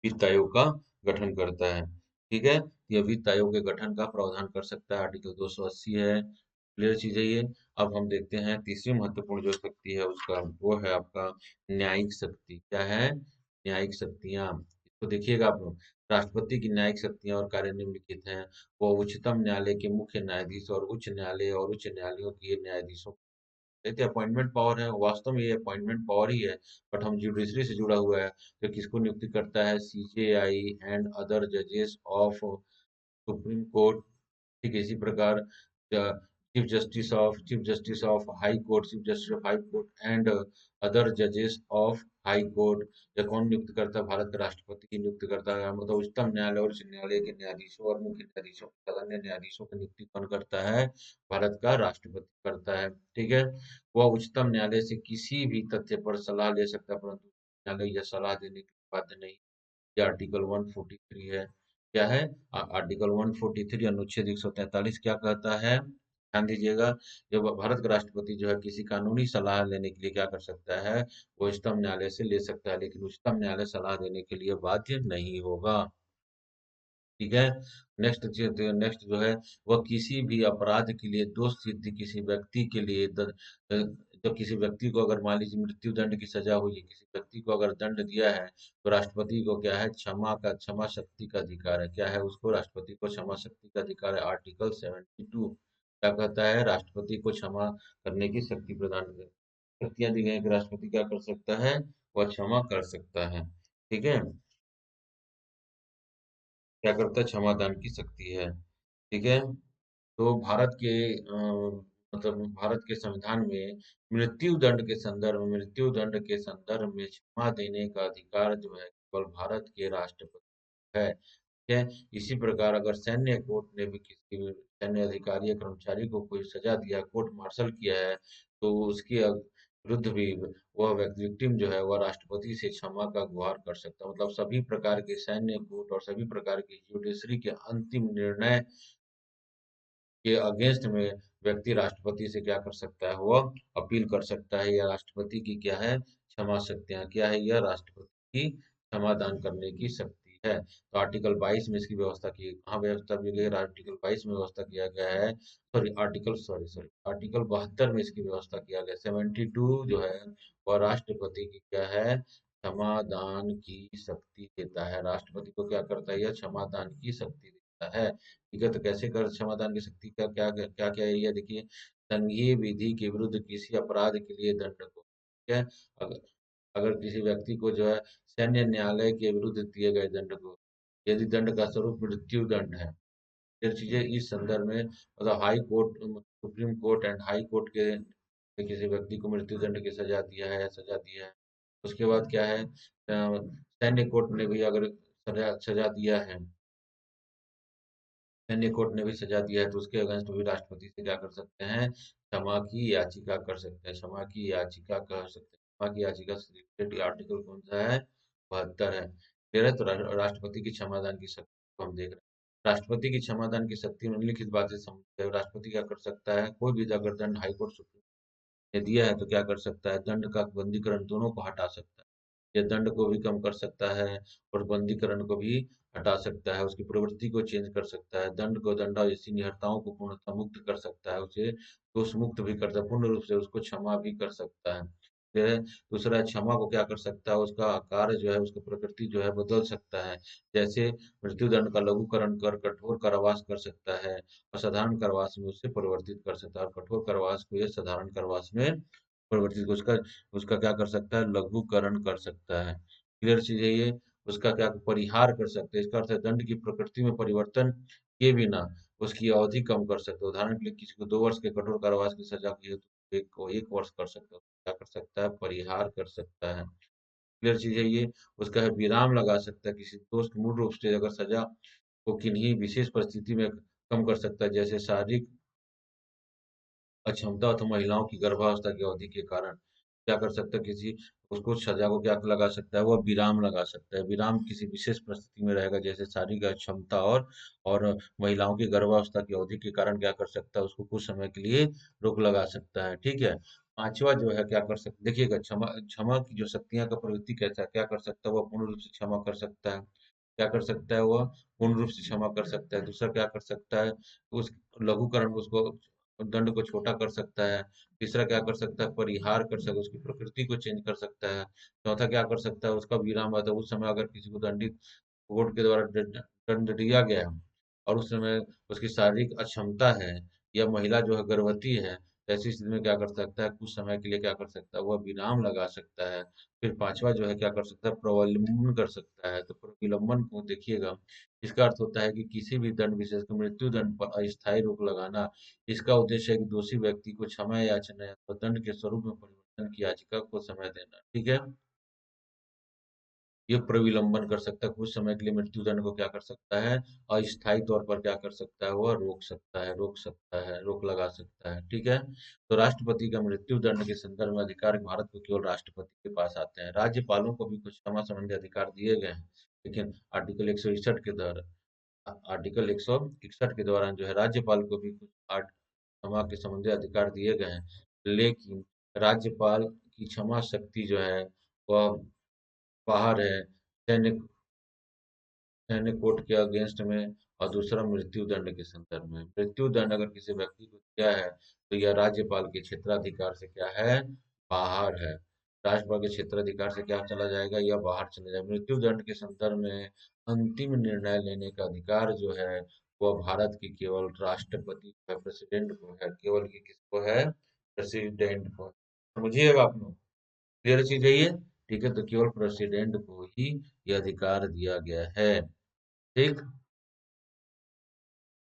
वित्त आयोग का गठन करता है। ठीक है? यह वित्त आयोग के गठन का प्रावधान कर सकता है। आर्टिकल 280 है। क्लियर चीज है ये। अब हम देखते हैं तीसरी महत्वपूर्ण जो शक्ति है उसका, वो है आपका न्यायिक शक्ति। क्या है? न्यायिक शक्तियां। इसको देखिएगा आप लोग। राष्ट्रपति की न्यायिक शक्तियां और कार्य निम्नलिखित हैं। वो उच्चतम न्यायालय के मुख्य न्यायाधीश और उच्च न्यायालय और उच्च न्यायालयों के न्यायाधीशों, देखिए अपॉइंटमेंट पावर है, वास्तव में ये अपॉइंटमेंट पावर ही है। बट हम जुडिशरी से जुड़ा हुआ है, तो किसको नियुक्ति करता है? सीजेआई एंड अदर जजेस ऑफ सुप्रीम कोर्ट। ठीक है, इसी प्रकार chief justice of high court, chief justice of high court and other जजेस ऑफ हाई कोर्ट। या कौन नियुक्त करता है? भारत का राष्ट्रपति ही नियुक्त करता है। मतलब उच्चतम न्यायालय और उच्च न्यायालय के न्यायाधीशों और मुख्य न्यायाधीशों, अन्य न्यायाधीशों की नियुक्ति कौन करता है? भारत का राष्ट्रपति करता है। ठीक है। वह उच्चतम न्यायालय से किसी भी तथ्य पर सलाह ले सकता है, परंतु न्यायालय यह सलाह देने के लिए बाध्य नहीं। ये आर्टिकल 143 है। क्या है? आर्टिकल 143 अनुच्छेद 143 क्या कहता है? ध्यान दीजिएगा। जब भारत का राष्ट्रपति जो है किसी कानूनी सलाह लेने के लिए क्या कर सकता है? वो उच्चतम न्यायालय से ले सकता है, लेकिन उच्चतम न्यायालय सलाह देने के लिए बाध्य नहीं होगा। ठीक है। नेक्स्ट जो है, वह किसी भी अपराध के लिए दोष सिद्धि किसी व्यक्ति के लिए अ, जब किसी व्यक्ति को अगर मान लीजिए मृत्यु दंड की सजा हुई है, किसी व्यक्ति को अगर दंड दिया है, तो राष्ट्रपति को क्या है? क्षमा शक्ति का अधिकार है। क्या है? उसको राष्ट्रपति को क्षमा शक्ति का अधिकार है। आर्टिकल 72 क्या कहता है? राष्ट्रपति को क्षमा करने की शक्ति प्रदान कर शक्तियां दी गई हैं कि राष्ट्रपति क्या कर सकता है? वह क्षमा कर सकता है। ठीक है। क्या करता है? क्षमादान की शक्ति है। ठीक है। तो भारत के संविधान में मृत्यु दंड के संदर्भ में क्षमा देने का अधिकार जो है केवल भारत के राष्ट्रपति है। ठीक है। इसी प्रकार अगर सैन्य कोर्ट ने भी किसी भी सैन्य अधिकारी या कर्मचारी को कोई सजा दिया, कोर्ट मार्शल किया है, तो उसके विरुद्ध भी वह व्यक्ति विक्टिम जो है वह राष्ट्रपति से क्षमा का गुहार कर सकता है। मतलब सभी प्रकार के सैन्य कोर्ट और सभी प्रकार की जुडिशरी के अंतिम निर्णय के अगेंस्ट में व्यक्ति राष्ट्रपति से क्या कर सकता है? वह अपील कर सकता है। या राष्ट्रपति की क्या है? क्षमा शक्तियां। क्या है? यह राष्ट्रपति की क्षमादान करने की शक्ति है। तो आर्टिकल 22 में इसकी व्यवस्था की, कहाँ व्यवस्था की गई है? आर्टिकल 22 में व्यवस्था किया गया है। सॉरी आर्टिकल 72 में इसकी व्यवस्था किया गया। 72 जो है वह राष्ट्रपति की क्या है? क्षमादान की शक्ति देता है। राष्ट्रपति को क्या करता है? यह क्षमादान की शक्ति देता है। ठीक है। तो कैसे कर क्षमादान की शक्ति का क्या क्या क्या एरिया देखिए। संघीय विधि के विरुद्ध किसी अपराध के लिए दंड को, ठीक है। अगर अगर किसी व्यक्ति को जो है सैन्य न्यायालय के विरुद्ध दिए गए दंड को, यदि दंड का स्वरूप मृत्यु दंड है, फिर चीजें इस संदर्भ में मतलब high court, supreme court and high court के ने किसी व्यक्ति को मृत्यु दंड की सजा दिया है, सजा दिया है, उसके बाद क्या है? सैन्य कोर्ट ने भी अगर सजा सजा दिया है, सैन्य कोर्ट ने भी सजा दिया है, तो उसके अगेंस्ट भी राष्ट्रपति से क्या कर सकते हैं? क्षमा की याचिका कर सकते हैं। क्षमा की याचिका कर सकते हैं। क्षमा की याचिका से रिलेटेड आर्टिकल कौन सा है? 72 है। क्लियर है। तो राष्ट्रपति की क्षमादान की शक्ति को हम देख रहे हैं। राष्ट्रपति की क्षमादान की शक्ति में निम्नलिखित बातें समझते हैं। राष्ट्रपति क्या कर सकता है? कोई भी अगर दंड हाईकोर्ट सुप्रीम ने दिया है तो क्या कर सकता है? दंड का बंदीकरण दोनों को हटा सकता है। या दंड को भी कम कर सकता है और बंदीकरण को भी हटा सकता है। उसकी प्रवृत्ति को चेंज कर सकता है। दंड को दंडा जैसी निहरताओं को पूर्णतः मुक्त कर सकता है। उसे दोष मुक्त भी करता है, पूर्ण रूप से उसको क्षमा भी कर सकता है। फिर दूसरा, क्षमा को क्या कर सकता है? उसका आकार जो है, उसकी प्रकृति जो है बदल सकता है। जैसे मृत्युदंड का लघुकरण कर कठोर कारावास कर सकता है और साधारण कारावास में उससे परिवर्तित कर सकता है, और कठोर कारावास को यह साधारण कारावास में परिवर्तित, उसका उसका क्या कर सकता है? लघुकरण कर सकता है। क्लियर चीज है ये। उसका क्या परिहार कर सकते हैं। इसका अर्थ है दंड की प्रकृति में परिवर्तन किए बिना उसकी अवधि कम कर सकते हैं। उदाहरण के लिए किसी को 2 वर्ष के कठोर कारावास की सजा की है तो एक वर्ष कर सकते हो। क्या कर सकता है, परिहार कर सकता है। क्लियर चीज़ है ये। उसका है विराम लगा सकता है, किसी दोष मूल रूप से अगर सजा को किन्हीं विशेष परिस्थिति में कम कर सकता है, जैसे शारीरिक अक्षमता अथवा महिलाओं की गर्भावस्था की अवधि के कारण क्या कर सकता है, किसी उसको सजा को क्या लगा सकता है, वह विराम लगा सकता है। विराम किसी विशेष परिस्थिति में रहेगा, जैसे शारीरिक अक्षमता और महिलाओं की गर्भावस्था की अवधि के कारण क्या कर सकता है, उसको कुछ समय के लिए रोक लगा सकता है। ठीक है। पांचवा जो है क्या कर सकता, देखिएगा, क्षमा क्षमा की जो शक्तियां का प्रवृत्ति कैसा है, क्या कर सकता है, वह पूर्ण रूप से क्षमा कर सकता है। क्या कर सकता है, वह पूर्ण रूप से क्षमा कर सकता है। दूसरा क्या कर सकता है, उस लघुकरण उसको दंड को छोटा कर सकता है। तीसरा क्या कर सकता है, परिहार कर सकता है, उसकी प्रकृति को चेंज कर सकता है। चौथा क्या कर सकता है, उसका विराम आता है उस समय अगर किसी को दंडित कोर्ट के द्वारा दंड दिया गया है और उस समय उसकी शारीरिक अक्षमता है या महिला जो है गर्भवती है, तो ऐसी स्थिति में क्या कर सकता है, कुछ समय के लिए क्या कर सकता है, वह विराम लगा सकता है। फिर पांचवा जो है क्या कर सकता है, प्रवलंबन कर सकता है। तो प्रविलंबन को देखिएगा, इसका अर्थ होता है कि किसी भी दंड, विशेषकर मृत्यु दंड पर अस्थायी रोक लगाना। इसका उद्देश्य है कि दोषी व्यक्ति को क्षमा याचना या तो दंड के स्वरूप में परिवर्तन की याचिका को समय देना। ठीक है। ये प्रविलंबन कर सकता है, कुछ समय के लिए मृत्युदंड को क्या कर सकता है, अस्थायी तौर पर क्या कर सकता है, वह रोक सकता है, रोक सकता है, रोक लगा सकता है। ठीक है। तो राष्ट्रपति का मृत्युदंड के संदर्भ में अधिकार भारत को केवल राष्ट्रपति के पास आते हैं। राज्यपालों को भी कुछ क्षमा संबंधी अधिकार दिए गए हैं, लेकिन आर्टिकल 161 के द्वारा, आर्टिकल 161 के दौरान जो है राज्यपाल को भी कुछ क्षमा के संबंधी अधिकार दिए गए हैं, लेकिन राज्यपाल की क्षमा शक्ति जो है वह बाहर है सैन्य सैन्य कोर्ट के अगेंस्ट में, और दूसरा मृत्यु दंड के संदर्भ में। मृत्यु दंड अगर किसी व्यक्ति को दिया है तो यह राज्यपाल के क्षेत्राधिकार से क्या है, बाहर है। राज्यपाल के क्षेत्राधिकार से क्या चला जाएगा, या बाहर चला जाएगा। मृत्यु दंड के संदर्भ में अंतिम निर्णय लेने का अधिकार जो है वह भारत की केवल राष्ट्रपति को है, प्रेसिडेंट को है, केवल ये किसको है, प्रेसिडेंट को है। समझिएगा आप लोग, क्लियर चीज है ये। ठीक है। तो केवल प्रेसिडेंट को ही ये अधिकार दिया गया है। ठीक।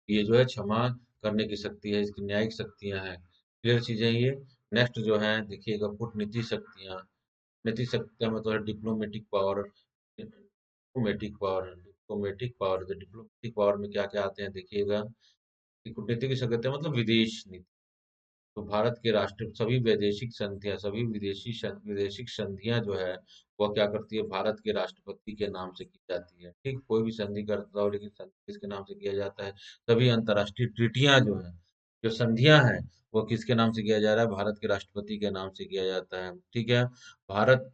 ये जो है क्षमा करने की शक्ति है, इसकी न्यायिक शक्तियां हैं। क्लियर चीजें ये। नेक्स्ट जो है देखिएगा, कूटनीति शक्तियां। कूटनीतिक शक्तियां में तो है diplomatic power. Diplomatic power, diplomatic power, तो डिप्लोमेटिक पावर में क्या क्या आते हैं देखिएगा, कि कूटनीतिक शक्तियां मतलब विदेश नीति। तो भारत के राष्ट्र सभी वैदेशिक संधियां, सभी विदेशिक संधियां जो है वह क्या करती है, भारत के राष्ट्रपति के नाम से की जाती है। ठीक, कोई भी संधि करता हो लेकिन संधि किसके नाम से किया जाता है। सभी अंतर्राष्ट्रीय ट्रीटियां जो है, जो संधियां हैं, वो किसके नाम से किया जा रहा है, भारत के राष्ट्रपति के नाम से किया जाता है। ठीक है। भारत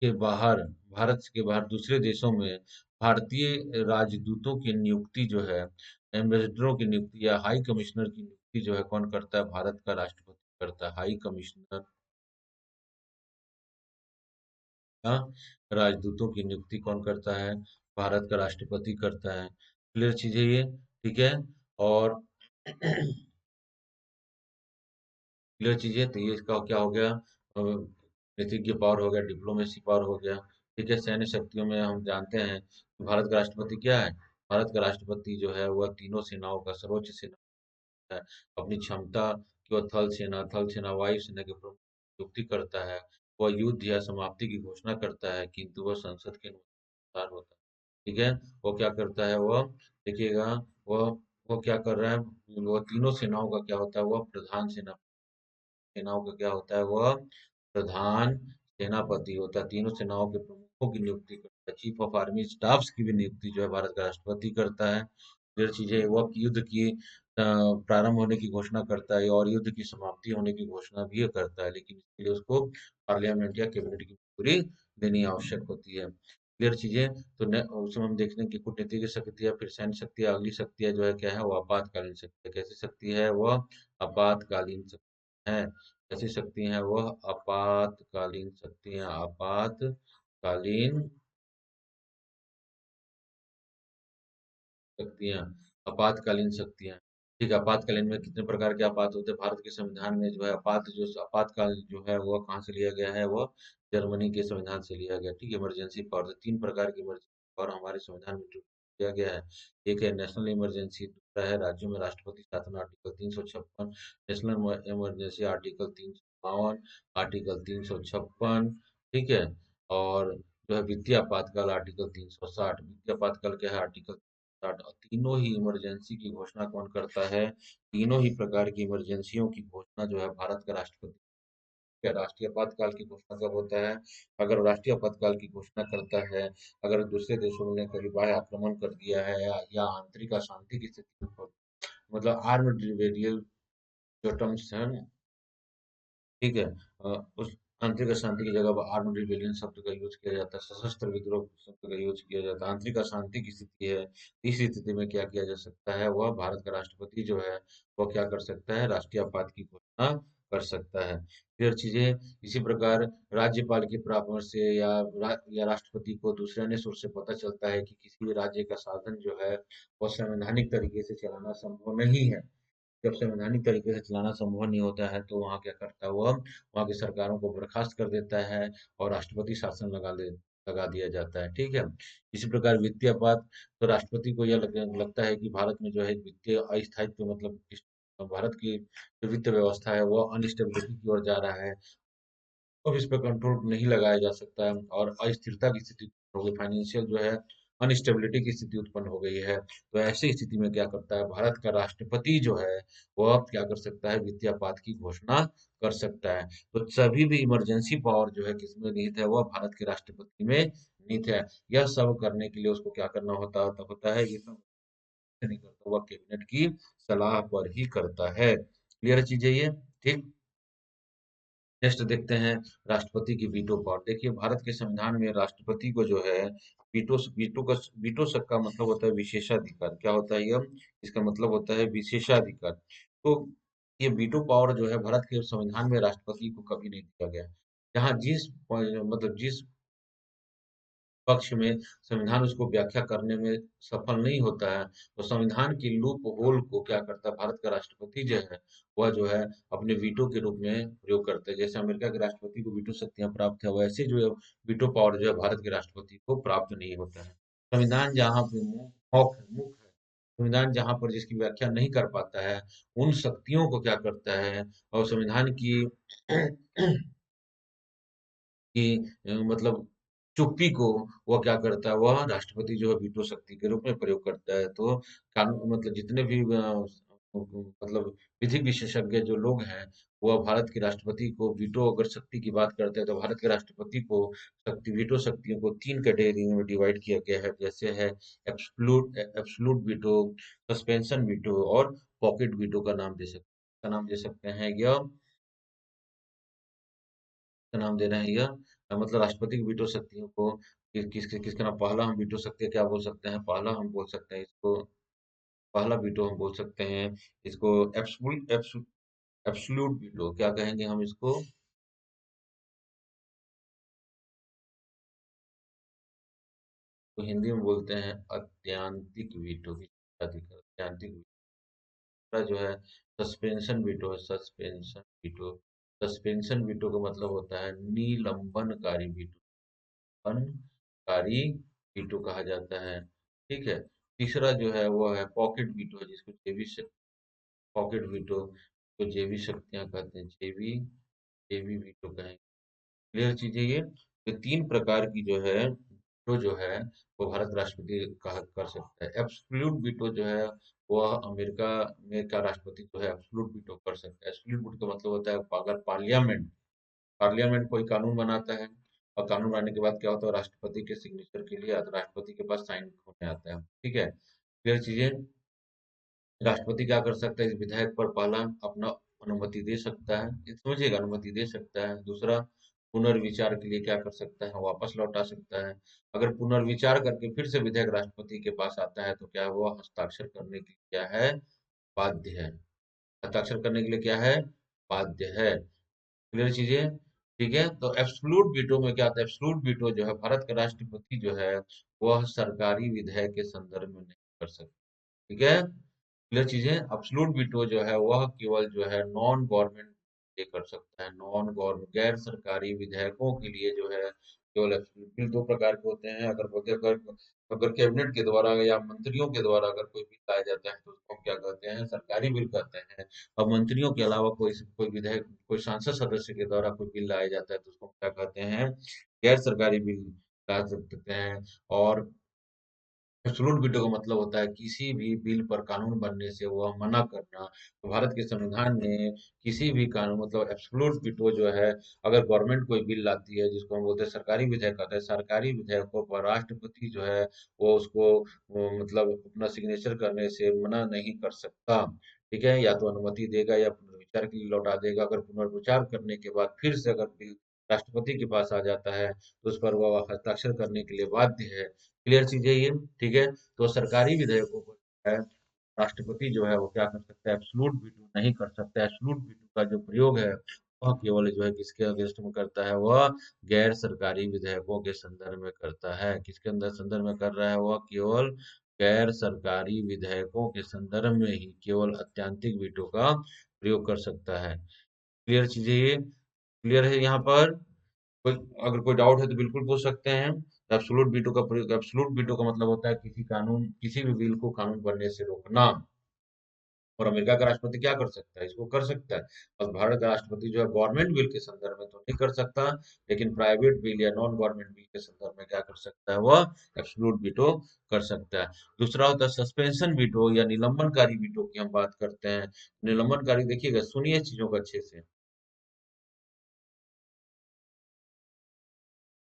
के बाहर भारत के बाहर दूसरे देशों में भारतीय राजदूतों की नियुक्ति जो है, एम्बेसडरों की नियुक्ति या हाई कमिश्नर की नियुक्ति जो है कौन करता है, भारत का राष्ट्रपति करता है। हाई कमिश्नर या राजदूतों की नियुक्ति कौन करता है, भारत का राष्ट्रपति करता है। क्लियर चीज है ये। ठीक है। और क्लियर चीजें, तो ये इसका क्या हो गया, नीतिज्ञ पावर हो गया, डिप्लोमेसी पावर हो गया। ठीक है। सैन्य शक्तियों में हम जानते हैं कि भारत का राष्ट्रपति क्या है, भारत का राष्ट्रपति जो है वह तीनों सेनाओं का सर्वोच्च सेना है। अपनी क्षमता कि वह थल सेना, वायु सेना के प्रमुख नियुक्ति करता है। वह युद्ध या समाप्ति की घोषणा करता है, किंतु वह संसद के अनुसार होता है। ठीक है। वो क्या करता है, वह देखिएगा, वह वो क्या कर रहा है, वह तीनों सेनाओं का क्या होता है, वह प्रधान सेनाओं का क्या होता है, वह प्रधान सेनापति होता है। तीनों सेनाओं के प्रमुखों की नियुक्ति करता है। चीफ ऑफ आर्मी स्टाफ्स की भी नियुक्ति जो है भारत का राष्ट्रपति करता है। फिर चीजें, वह युद्ध की प्रारंभ होने की घोषणा करता है और युद्ध की समाप्ति होने की घोषणा भी करता है, लेकिन इसके लिए उसको पार्लियामेंट या कैबिनेट की मंजूरी देनी आवश्यक होती है। क्लियर चीजें। तो उसमें हम देखते हैं कि कूटनीतिक शक्तियां, फिर सैन्य शक्तियां, अगली शक्तियां जो है क्या है, वो आपातकालीन शक्ति है। कैसी शक्ति है वह, आपातकालीन शक्ति है। ऐसी शक्ति हैं वह आपातकालीन शक्तियां, आपातकालीन शक्तियां, आपातकालीन शक्तियां। ठीक है। आपातकालीन में कितने प्रकार के आपात होते हैं, भारत के संविधान में जो है आपातकाल जो है वह कहाँ से लिया गया है, वह जर्मनी के संविधान से लिया गया। ठीक है। इमरजेंसी पावर, तीन प्रकार की इमरजेंसी पावर हमारे संविधान में जो दिया गया है। एक है नेशनल इमरजेंसी, दूसरा है राज्यों में राष्ट्रपति शासन article 356, national emergency article 3 article 356, ठीक है। और जो है वित्तीय आपातकाल आर्टिकल 360। वित्तीय आपातकाल क्या है? आर्टिकल 60। और तीनों ही इमरजेंसी की घोषणा कौन करता है? तीनों ही प्रकार की इमरजेंसियों की घोषणा जो है भारत का राष्ट्रपति। क्या राष्ट्रीय आपातकाल की घोषणा कब होता है? अगर राष्ट्रीय आपातकाल की घोषणा करता है, अगर दूसरे देशों ने कभी बाह्य आक्रमण कर दिया है या आंतरिक अशांति की स्थिति हो, मतलब आर्म्ड रिबेलियन जो टर्म्स है, ठीक है। उस आंतरिक अशांति की जगह पर आर्म्ड रिबेलियन शब्द का यूज किया जाता है, सशस्त्र विद्रोह शब्द का यूज किया जाता है। आंतरिक अशांति की स्थिति है, इस स्थिति में क्या किया जा सकता है? वह भारत का राष्ट्रपति जो है वह क्या कर सकता है? राष्ट्रीय आपात की घोषणा कर सकता है। फिर चीजें इसी प्रकार राज्यपाल के परामर्श से या राष्ट्रपति को दूसरे अन्य सोर्स से पता चलता है कि किसी भी राज्य का साधन जो है वह संवैधानिक तरीके से चलाना संभव नहीं है। जब संवैधानिक तरीके से चलाना संभव नहीं होता है तो वहाँ क्या करता है वह? वहाँ की सरकारों को बर्खास्त कर देता है और राष्ट्रपति शासन लगा दिया जाता है, ठीक है। इसी प्रकार वित्तीय आपात, तो राष्ट्रपति को यह लगता है कि भारत में जो है वित्तीय अस्थायित्व, मतलब भारत की जो वित्त व्यवस्था है वो अनस्टेबिलिटी की ओर जा रहा है। अब इस पे कंट्रोल नहीं लगाया जा सकता है और अस्थिरता की स्थिति हो गई, फाइनेंशियल जो है अनस्टेबिलिटी की स्थिति उत्पन्न हो गई है। तो ऐसी स्थिति में क्या करता है भारत का राष्ट्रपति जो है वह क्या कर सकता है? वित्तीय आपात की घोषणा कर सकता है। तो सभी भी इमरजेंसी पावर जो है किसमें निहित है? वह भारत के राष्ट्रपति में निहित है। यह सब करने के लिए उसको क्या करना होता है? ये सब नहीं करता, वह कैबिनेट की सलाह पर ही करता है। क्लियर चीज है ये? ठीक। नेक्स्ट देखते हैं राष्ट्रपति की वीटो पावर। देखिए भारत के संविधान में राष्ट्रपति को जो है वीटो शब्द का मतलब होता है विशेषाधिकार। क्या होता है यह? इसका मतलब होता है विशेषाधिकार। तो ये वीटो पावर जो है भारत के संविधान में राष्ट्रपति को कभी नहीं दिया गया। जहाँ जिस पक्ष में संविधान उसको व्याख्या करने में सफल नहीं होता है, तो संविधान की लूप होल को क्या करता है भारत का राष्ट्रपति जो है वह जो है अपने वीटो के रूप में प्रयोग करते हैं। जैसे अमेरिका के राष्ट्रपति को वीटो शक्तियां प्राप्त है, वैसे जो है वीटो पावर जो है भारत के राष्ट्रपति को प्राप्त नहीं होता है। संविधान जहाँ पे मुख है, संविधान जहाँ पर जिसकी व्याख्या नहीं कर पाता है, उन शक्तियों को क्या करता है? और संविधान की कि मतलब चुप्पी को वह क्या करता है? वह राष्ट्रपति जो है वीटो शक्ति के रूप में प्रयोग करता है। तो कानून मतलब जितने भी मतलब विधिक विशेषज्ञ जो लोग हैं वह भारत के राष्ट्रपति को वीटो अगर शक्ति की बात करते हैं तो भारत के राष्ट्रपति को वीटो शक्तियों को तीन कैटेगरी में डिवाइड किया गया है। जैसे है एब्सोल्यूट वीटो, सस्पेंशन वीटो और पॉकेट वीटो का नाम दे सकते हैं यह का नाम दे रहे हैं यह मतलब राष्ट्रपति की वीटो शक्तियों को किसका नाम? पहला हम वीटो शक्ति क्या बोल सकते हैं? पहला हम बोल सकते हैं इसको, पहला वीटो हम बोल सकते हैं इसको एब्सोल्यूट वीटो। क्या कहेंगे हम इसको? तो हिंदी में बोलते हैं अत्यंतिक वीटो की अधिकार। अत्यंतिक वीटो जो है सस्पेंशन वीटो है। सस्पेंशन वीटो का मतलब होता है निलंबनकारी वीटो। कारी वीटो कहा जाता है, ठीक है। तीसरा जो है वो है पॉकेट वीटो है, जिसको पॉकेट वीटो को जेवी शक्तियां कहते हैं, जेवी वीटो कहेंगे। क्लियर चीज है ये? तो तीन प्रकार की जो है वीटो जो है वो भारत राष्ट्रपति कहा कर सकता है। एब्सोल्यूट वीटो जो है वह अमेरिका में का राष्ट्रपति जो है एब्सोल्यूट वीटो कर सकता है। एब्सोल्यूट वीटो का मतलब होता है अगर पार्लियामेंट कोई कानून बनाता है और कानून बनाने के बाद क्या होता है? राष्ट्रपति के सिग्नेचर के लिए राष्ट्रपति के पास साइन होने आता है, ठीक है। फिर चीजें राष्ट्रपति क्या कर सकता है? इस विधेयक पर पहला अपना अनुमति दे सकता है, ये समझिएगा, अनुमति दे सकता है। दूसरा पुनर्विचार के लिए क्या कर सकता है? वापस लौटा सकता है। अगर पुनर्विचार करके फिर से विधेयक राष्ट्रपति के पास आता है तो क्या है? वो हस्ताक्षर करने के लिए क्या है? बाध्य है। हस्ताक्षर करने के लिए क्या है? बाध्य है। क्लियर चीजें? ठीक है। तो एब्सोल्यूट वीटो में क्या आता है? एब्सोल्यूट वीटो जो है भारत का राष्ट्रपति जो है वह सरकारी विधेयक के संदर्भ में नहीं कर सकता, ठीक है। क्लियर चीजें? एब्सोल्यूट वीटो जो है वह केवल जो है नॉन गवर्नमेंट ये कर सकता है, नॉन गवर्नमेंट गैर सरकारी विधेयकों के लिए जो है केवल बिल दो प्रकार के होते हैं। अगर बोलते अगर अगर कैबिनेट के द्वारा या मंत्रियों के द्वारा अगर कोई बिल लाया जाता है तो उसको हम क्या कहते हैं, सरकारी बिल कहते हैं। और मंत्रियों के अलावा कोई विधायक, कोई सांसद सदस्य के द्वारा कोई बिल लाया जाता है तो उसको हम क्या कहते हैं, गैर सरकारी बिल कह सकते हैं। और एब्सोल्यूट वीटो का मतलब होता है किसी भी बिल पर कानून बनने से वह मना करना। तो भारत के संविधान में किसी भी कानून मतलब एब्सोल्यूट वीटो जो है, अगर गवर्नमेंट कोई बिल लाती है जिसको हम बोलते हैं सरकारी विधेयक कहते हैं, सरकारी विधेयकों पर राष्ट्रपति जो है वो उसको मतलब अपना सिग्नेचर करने से मना नहीं कर सकता। ठीक है, या तो अनुमति देगा या पुनर्विचार के लिए लौटा देगा। अगर पुनर्विचार करने के बाद फिर से अगर बिल राष्ट्रपति के पास आ जाता है तो उस पर वह हस्ताक्षर करने के लिए बाध्य है। क्लियर चीज है ये। ठीक है, तो सरकारी विधेयकों को जो है राष्ट्रपति जो है वो क्या कर सकता है, एब्सोल्यूट वीटो नहीं कर सकता। एब्सोल्यूट वीटो का जो प्रयोग है वह केवल जो है किसके अगेंस्ट में करता है, वह गैर सरकारी विधेयकों के संदर्भ में करता है। किसके अंदर संदर्भ में कर रहा है, वह केवल गैर सरकारी विधेयकों के संदर्भ में ही केवल अत्यंतिक वीटो का प्रयोग कर सकता है। क्लियर चीजें ये, क्लियर है यहाँ पर? कोई अगर कोई डाउट है तो बिल्कुल पूछ सकते हैं। एब्सोल्यूट वीटो का प्रयोग, एब्सोल्यूट वीटो का मतलब होता है किसी भी बिल को कानून बनने से रोकना। और अमेरिका का राष्ट्रपति क्या कर सकता है, इसको कर सकता है। और भारत का राष्ट्रपति जो है गवर्नमेंट बिल के संदर्भ में तो नहीं कर सकता, लेकिन प्राइवेट बिल या नॉन गवर्नमेंट बिल के संदर्भ में क्या कर सकता है, वह एब्सोल्यूट वीटो कर सकता है। दूसरा होता है सस्पेंशन वीटो या निलंबनकारी वीटो की हम बात करते हैं। निलंबनकारी देखिएगा, सुनिए चीजों को अच्छे से।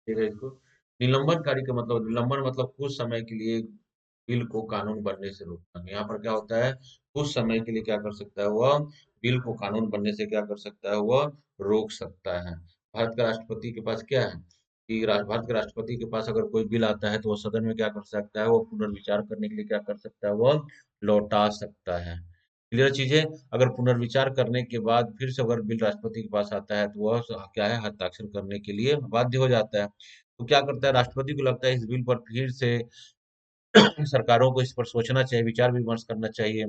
ठीक है, इसको निलंबनकारी का मतलब, निलंबन मतलब कुछ समय के लिए बिल को कानून बनने से रोकना। यहाँ पर क्या होता है, कुछ समय के लिए क्या कर सकता है वह, बिल को कानून बनने से क्या कर सकता है, वह रोक सकता है। भारत का राष्ट्रपति के पास क्या है कि भारत के राष्ट्रपति के पास अगर कोई बिल आता है तो वह सदन में क्या कर सकता है, वो पुनर्विचार करने के लिए क्या कर सकता है, वह लौटा सकता है। क्लियर चीजें। अगर पुनर्विचार करने के बाद फिर से अगर बिल राष्ट्रपति के पास आता है तो वह क्या है, हस्ताक्षर करने के लिए बाध्य हो जाता है। तो क्या करता है, राष्ट्रपति को लगता है इस बिल पर फिर से सरकारों को इस पर सोचना चाहिए, विचार विमर्श करना चाहिए।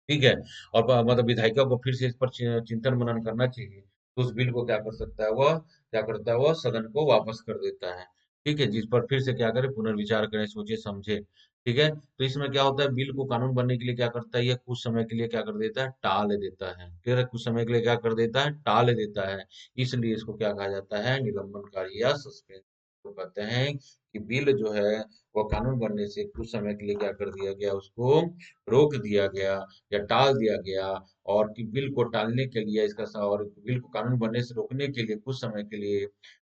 ठीक है, और मतलब विधायिका को फिर से इस पर चिंतन मनन करना चाहिए। तो उस बिल को क्या कर सकता है, वह क्या करता है, वह सदन को वापस कर देता है। ठीक है, जिस पर फिर से क्या करे, पुनर्विचार करें, सोचे समझे। ठीक है, तो इसमें क्या होता है, बिल को कानून बनने के लिए क्या करता है, ये कुछ समय के लिए क्या कर देता है, टाल देता है। क्लियर है, कुछ समय के लिए क्या कर देता है, टाल देता है। इसलिए इसको क्या कहा जाता है, निलंबनकारी या सस्पेंस। तो कहते हैं कि बिल जो है वो कानून बनने से कुछ समय के लिए क्या कर दिया गया, उसको रोक दिया गया या टाल दिया गया। और कि बिल को टालने के लिए इसका और बिल को कानून बनने से रोकने के लिए कुछ समय के लिए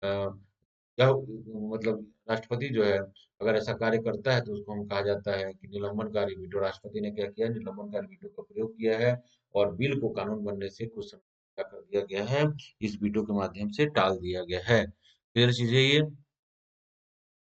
क्या मतलब राष्ट्रपति जो है अगर ऐसा कार्य करता है तो उसको हम कहा जाता है कि निलंबनकारी वीटो। राष्ट्रपति ने क्या किया, निलंबनकारी वीटो का प्रयोग किया है और बिल को कानून बनने से कुछ समय क्या कर दिया गया है, इस वीटो के माध्यम से टाल दिया गया है। क्लियर चीजें ये।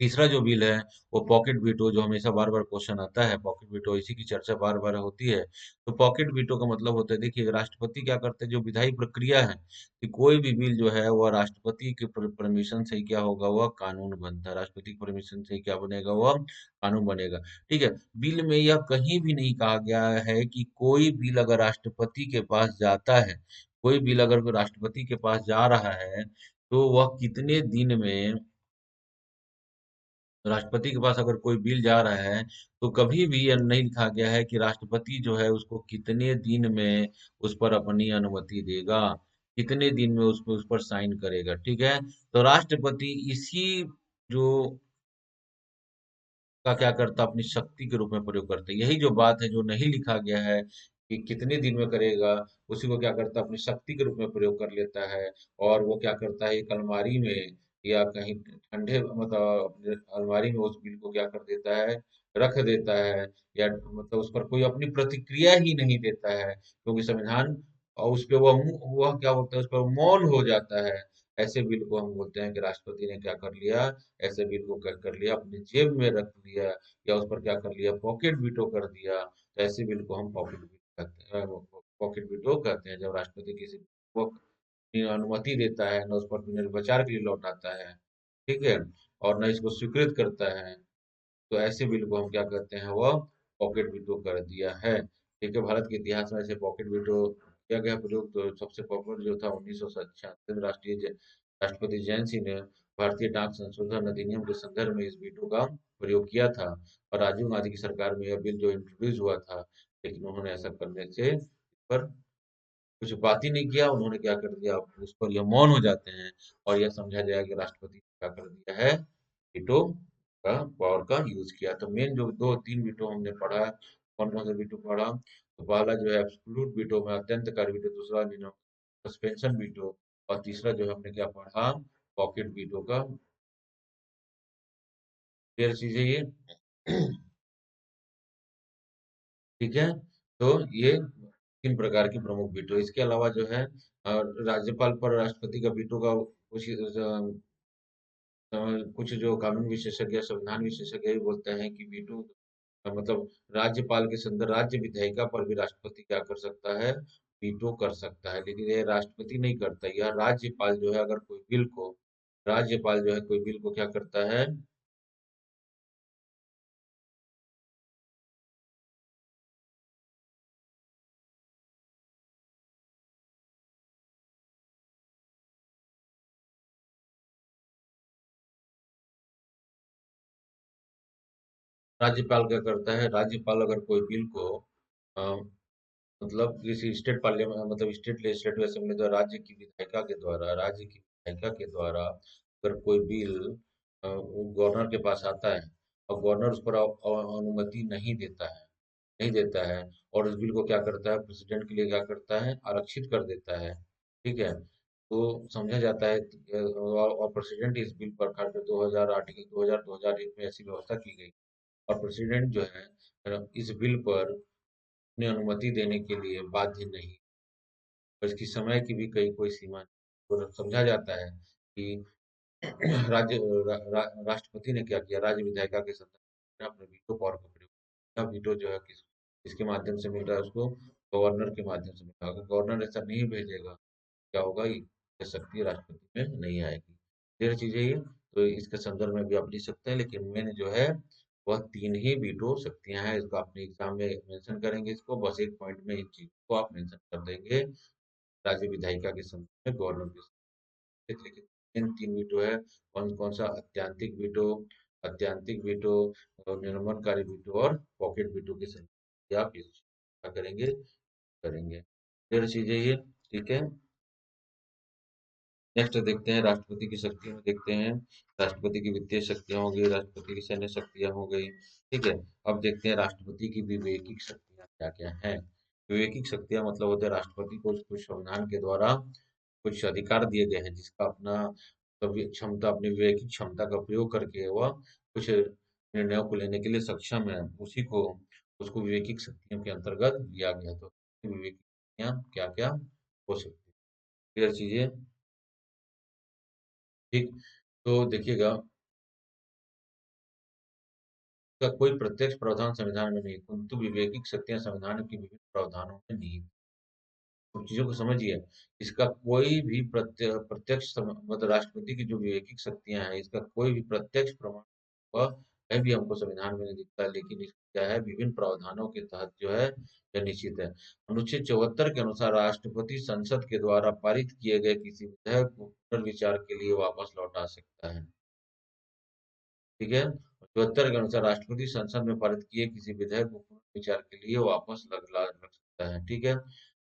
तीसरा जो बिल है वो पॉकेट वीटो, जो हमेशा बार बार क्वेश्चन आता है, पॉकेट वीटो, इसी की चर्चा बार बार होती है। तो पॉकेट वीटो का मतलब होता है, देखिए राष्ट्रपति क्या करते हैं, जो विधायी प्रक्रिया है कि कोई भी बिल जो है वह राष्ट्रपति के परमिशन से ही क्या होगा, वह कानून बनता है। राष्ट्रपति की परमिशन से ही क्या बनेगा, वह कानून बनेगा। ठीक है, बिल में यह कहीं भी नहीं कहा गया है कि कोई बिल अगर राष्ट्रपति के पास जाता है, कोई बिल अगर राष्ट्रपति के पास जा रहा है तो वह कितने दिन में, राष्ट्रपति के पास अगर कोई बिल जा रहा है तो कभी भी यह नहीं लिखा गया है कि राष्ट्रपति जो है उसको कितने दिन में उस पर अपनी अनुमति देगा, कितने दिन में उसको उस पर साइन करेगा। ठीक है, तो राष्ट्रपति इसी जो का क्या करता है, अपनी शक्ति के रूप में प्रयोग करता है। यही जो बात है जो नहीं लिखा गया है कि कितने दिन में करेगा, उसी को क्या करता है, अपनी शक्ति के रूप में प्रयोग कर लेता है। और वो क्या करता है, एक अलमारी में या कहीं ठंडे मतलब अपने अलमारी में उस बिल को क्या कर देता है, रख देता है। या मतलब उस पर कोई अपनी प्रतिक्रिया ही नहीं देता है, क्योंकि संविधान और उस पे वह क्या होता है, उस पर मौन हो जाता है। ऐसे बिल को हम बोलते हैं कि राष्ट्रपति ने क्या कर लिया, ऐसे बिल को क्या कर लिया, अपनी जेब में रख लिया या उस पर क्या कर लिया, पॉकेट वीटो कर दिया। तो ऐसे बिल को हम पॉकेट वीटो कहते हैं, पॉकेट वीटो कहते हैं, जब राष्ट्रपति किसी को अपनी अनुमति देता है, न उस पर पुनर्विचार के लिए लौटाता है। ठीक है, और न इसको स्वीकृत करता है। तो ऐसे बिल को हम क्या कहते हैं, वह पॉकेट वीटो कर दिया है। ठीक है, भारत के इतिहास में ऐसे पॉकेट वीटो किया गया प्रयोग। तो सबसे पॉपुलर जो था 1996 में राष्ट्रीय राष्ट्रपति जैन सिंह ने भारतीय डाक संशोधन अधिनियम के संदर्भ में इस वीटो का प्रयोग किया था और राजीव गांधी की सरकार में यह बिल जो इंट्रोड्यूस हुआ था, लेकिन उन्होंने ऐसा करने से इस पर कुछ बात ही नहीं किया। उन्होंने क्या कर दिया, उस पर यह मौन हो जाते हैं और यह समझा जाएगा कि राष्ट्रपति ने क्या कर दिया है, वीटो का पावर का यूज किया। तो मेन जो दो तीन वीटो हमने पढ़ा, कौन कौन सा वीटो पढ़ा, तो पहला जो है एब्सोल्यूट वीटो में अत्यंतकारी वीटो, दूसरा सस्पेंशन वीटो, और तीसरा जो हमने क्या पढ़ा, पॉकेट वीटो का। क्लियर चीजें ये। ठीक है। तो ये तीन प्रकार की प्रमुख वीटो, इसके अलावा जो है राज्यपाल पर राष्ट्रपति का वीटो का कुछ कुछ जो कानून विशेषज्ञ संविधान विशेषज्ञ भी बोलते हैं कि वीटो मतलब राज्यपाल के संदर्भ राज्य विधायिका पर भी राष्ट्रपति क्या कर सकता है, वीटो कर सकता है, लेकिन ये राष्ट्रपति नहीं करता। यह राज्यपाल जो है अगर कोई बिल को राज्यपाल जो है कोई बिल को क्या करता है, राज्यपाल क्या करता है, राज्यपाल अगर कोई बिल को अ, मतलब किसी स्टेट पार्लियामेंट मतलब स्टेट लेजिस्लेटिव असेंबली द्वारा राज्य की विधायिका के द्वारा अगर कोई बिल गवर्नर के पास आता है और गवर्नर उस पर अनुमति नहीं देता है और उस बिल को क्या करता है, प्रेसिडेंट के लिए क्या करता है, आरक्षित कर देता है। ठीक है। तो समझा जाता है और प्रेसिडेंट इस बिल पर खासकर 2000 आर्टिकल 2001 में ऐसी व्यवस्था की गई और प्रेसिडेंट जो है इस बिल पर अपनी अनुमति देने के लिए बाध्य नहीं, और इसकी समय की भी कई कोई सीमा नहीं। तो समझा जाता है कि राज्य राष्ट्रपति ने क्या किया, राज्य विधायिका के संदर्भ में अपने वीटो पावर का प्रयोग किया। वीटो जो है किसके माध्यम से मिल रहा है उसको, गवर्नर के माध्यम से मिल रहा है। अगर गवर्नर ऐसा नहीं भेजेगा, क्या होगा, ये शक्ति राष्ट्रपति में नहीं आएगी। ढेर चीजें ये, तो इसके संदर्भ में भी आप लिख सकते हैं, लेकिन मेन जो है वह तीन ही वीटो शक्तियां हैं। इसको अपने एग्जाम में मेंशन करेंगे, इसको बस एक पॉइंट में इन चीज को आप मेंशन कर देंगे, राज्य विधायिका के संदर्भ में, गवर्नर के संदर्भ में। लेकिन इन तीन वीटो है, कौन कौन सा, अत्यांतिक वीटो और नियमनकारी वीटो और पॉकेट वीटो के संदर्भ में आप इस क्या करेंगे, करेंगे। ढेर चीजें ये। ठीक है। नेक्स्ट देखते हैं राष्ट्रपति की शक्तियों में, देखते हैं राष्ट्रपति की वित्तीय शक्तियां हो गई, राष्ट्रपति की सैन्य शक्तियां हो गई। ठीक है। अब देखते हैं राष्ट्रपति की विवेकिक शक्तियां क्या क्या हैं। विवेकिक शक्तियां मतलब होते हैं राष्ट्रपति को कुछ संविधान के द्वारा कुछ अधिकार दिए गए हैं, जिसका अपना क्षमता, अपनी विवेकिक क्षमता का प्रयोग करके वह कुछ निर्णयों को लेने के लिए सक्षम है, उसी को उसको विवेकिक शक्तियों के अंतर्गत लिया गया। तो विवेकिक शक्तियां क्या क्या हो सकती है, क्लियर चीजें। ठीक। तो देखिएगा, का कोई प्रत्यक्ष प्रावधान संविधान में नहीं, किंतु विवेकिक शक्तियां संविधान के विभिन्न प्रावधानों में निहित। तो चीजों को समझिए, इसका कोई भी मतलब राष्ट्रपति की जो विवेकिक शक्तियां हैं, इसका कोई भी प्रत्यक्ष प्रमाण वह कहीं भी हमको संविधान में नहीं दिखता है, लेकिन इसका क्या है, विभिन्न प्रावधानों के तहत जो है यह निश्चित है। अनुच्छेद 74 के अनुसार राष्ट्रपति संसद के द्वारा पारित किए गए किसी विधेयक को पुनर्विचार के लिए वापस लौटा सकता है। ठीक है। 74 के अनुसार राष्ट्रपति संसद में पारित किए किसी विधेयक को पुनर्विचार के लिए वापस रख सकता है। ठीक है।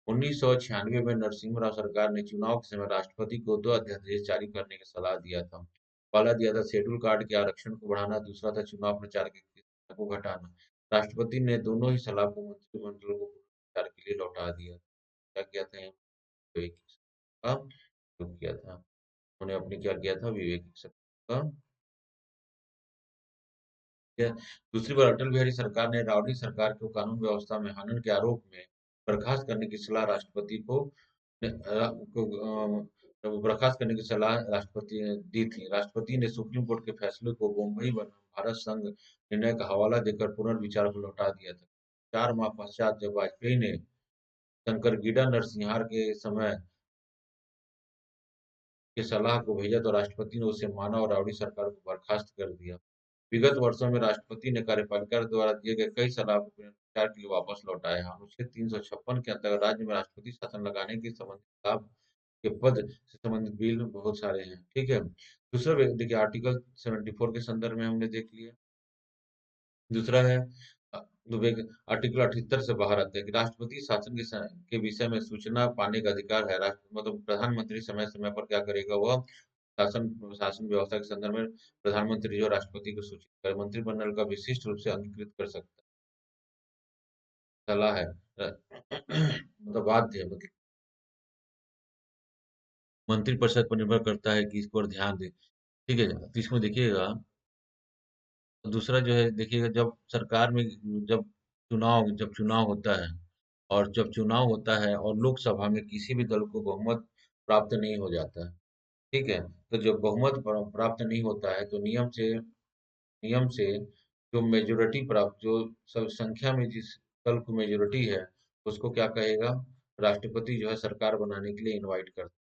1996 में नरसिम्हा राव सरकार ने चुनाव के समय राष्ट्रपति को दो अध्यादेश जारी करने की सलाह दिया था। पहला दिया था शेड्यूल कार्ड के आरक्षण को बढ़ाना, दूसरा था चुनाव प्रचार के समय को घटाना। राष्ट्रपति ने दोनों ही सलाह को मंत्रिमंडल को पुनर्विचार के लिए लौटा दिया। क्या किया था, विवेक का उपयोग किया था। उन्होंने अपनी क्या किया था, विवेक का। है। दूसरी बार अटल बिहारी सरकार ने रावटी सरकार को कानून व्यवस्था में हनन के आरोप में बर्खास्त करने की सलाह राष्ट्रपति बर्खास्त करने की सलाह राष्ट्रपति ने दी थी। राष्ट्रपति ने सुप्रीम कोर्ट के फैसले को बम्बई बनाम भारत संघ निर्णय का हवाला देकर पुनर्विचार को लौटा दिया था। 4 माह पश्चात जब वाजपेयी ने शंकरगीडा नरसिंहार के समय की सलाह को भेजा तो राष्ट्रपति ने उसे माना और रावड़ी सरकार को बर्खास्त कर दिया। विगत वर्षों में राष्ट्रपति ने कार्यपालिका द्वारा दिए गए कई सलाह को पुनर्विचार के लिए वापस लौटाया है। अनुच्छेद 356 के अंतर्गत राज्य में राष्ट्रपति शासन लगाने के संबंधित लाभ के पद से संबंधित बिल बहुत सारे हैं, ठीक है। दूसरा देखिए आर्टिकल 74 के संदर्भ में हमने देख लिया। दूसरा है अ, आर्टिकल 78 से बाहर आता है कि राष्ट्रपति शासन के विषय में सूचना पाने का अधिकार है। राष्ट्र मतलब प्रधानमंत्री समय समय पर क्या करेगा, वह शासन शासन व्यवस्था के संदर्भ में प्रधानमंत्री जो राष्ट्रपति को सूचित करे, मंत्रिमंडल का विशिष्ट रूप से अंगीकृत कर सकता है, सलाह है मतलब बाध्य है, मतलब मंत्रिपरिषद पर निर्भर करता है कि इस पर ध्यान दे, ठीक है। तो इसमें देखिएगा, दूसरा जो है देखिएगा, जब चुनाव होता है, और जब चुनाव होता है और लोकसभा में किसी भी दल को बहुमत प्राप्त नहीं हो जाता है, ठीक है। तो जब बहुमत प्राप्त नहीं होता है तो नियम से जो मेजोरिटी प्राप्त जो सब संख्या में जिस दल को मेजोरिटी है, उसको क्या कहेगा, राष्ट्रपति जो है सरकार बनाने के लिए इनवाइट करता है,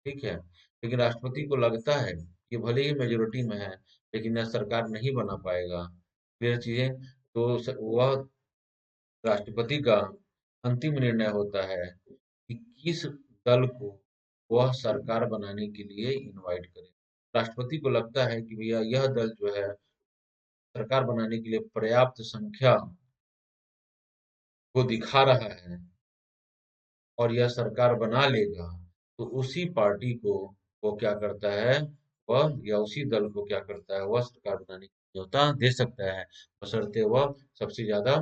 ठीक है। लेकिन राष्ट्रपति को लगता है कि भले ही मेजोरिटी में है, लेकिन यह सरकार नहीं बना पाएगा, क्लियर चीजें। तो वह राष्ट्रपति का अंतिम निर्णय होता है कि किस दल को वह सरकार बनाने के लिए इनवाइट करे। राष्ट्रपति को लगता है कि भैया यह दल जो है सरकार बनाने के लिए पर्याप्त संख्या को दिखा रहा है और यह सरकार बना लेगा, तो उसी पार्टी को वो क्या करता है, वह या उसी दल को क्या करता है, वह सरकार बनाने की न्योता दे सकता है, बशर्ते वह सबसे ज्यादा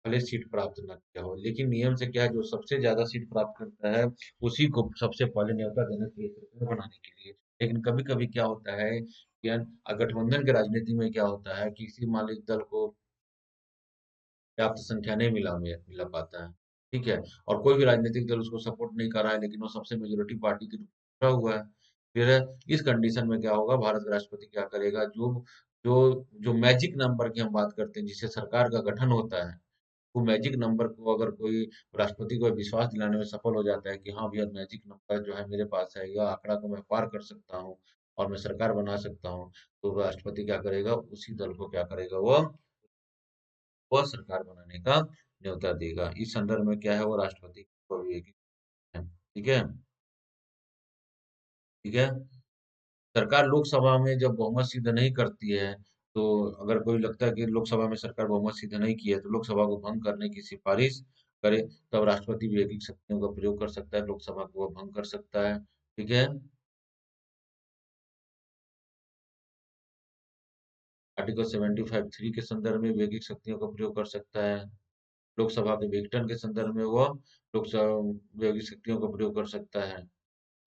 भले सीट प्राप्त न किया हो। लेकिन नियम से क्या है, जो सबसे ज्यादा सीट प्राप्त करता है उसी को सबसे पहले न्योता देना चाहिए सरकार बनाने के लिए। लेकिन कभी कभी क्या होता है कि गठबंधन के राजनीति में क्या होता है कि किसी मालिक दल को पर्याप्त संख्या नहीं मिला पाता है, ठीक है। और कोई भी राजनीतिक दल उसको सपोर्ट नहीं कर रहा है, लेकिन वो सबसे मेजोरिटी पार्टी के रूप में खड़ा हुआ है। फिर इस कंडीशन में क्या होगा, भारत का राष्ट्रपति क्या करेगा, जो जो जो मैजिक नंबर की हम बात करते हैं जिससे सरकार का गठन होता है, वो मैजिक नंबर को अगर कोई राष्ट्रपति को विश्वास दिलाने में सफल हो जाता है कि हाँ भैया मैजिक नंबर जो है मेरे पास है, यह आंकड़ा को मैं पार कर सकता हूँ और मैं सरकार बना सकता हूँ, तो राष्ट्रपति क्या करेगा, उसी दल को क्या करेगा, वह सरकार बनाने का न्योता देगा। इस संदर्भ में क्या है, वो राष्ट्रपति को भी एक है, ठीक है, ठीक है। सरकार लोकसभा में जब बहुमत सिद्ध नहीं करती है, तो अगर कोई लगता है कि लोकसभा में सरकार बहुमत सिद्ध नहीं की है, तो लोकसभा को भंग करने की सिफारिश करे, तब राष्ट्रपति विवेकिक शक्तियों का प्रयोग कर सकता है, लोकसभा को वह भंग कर सकता है, ठीक है। आर्टिकल 75(3) के संदर्भ में विवेकिक शक्तियों का प्रयोग कर सकता है। लोकसभा के विघटन के संदर्भ में वह लोकसभा विवेकिक शक्तियों का प्रयोग कर सकता है।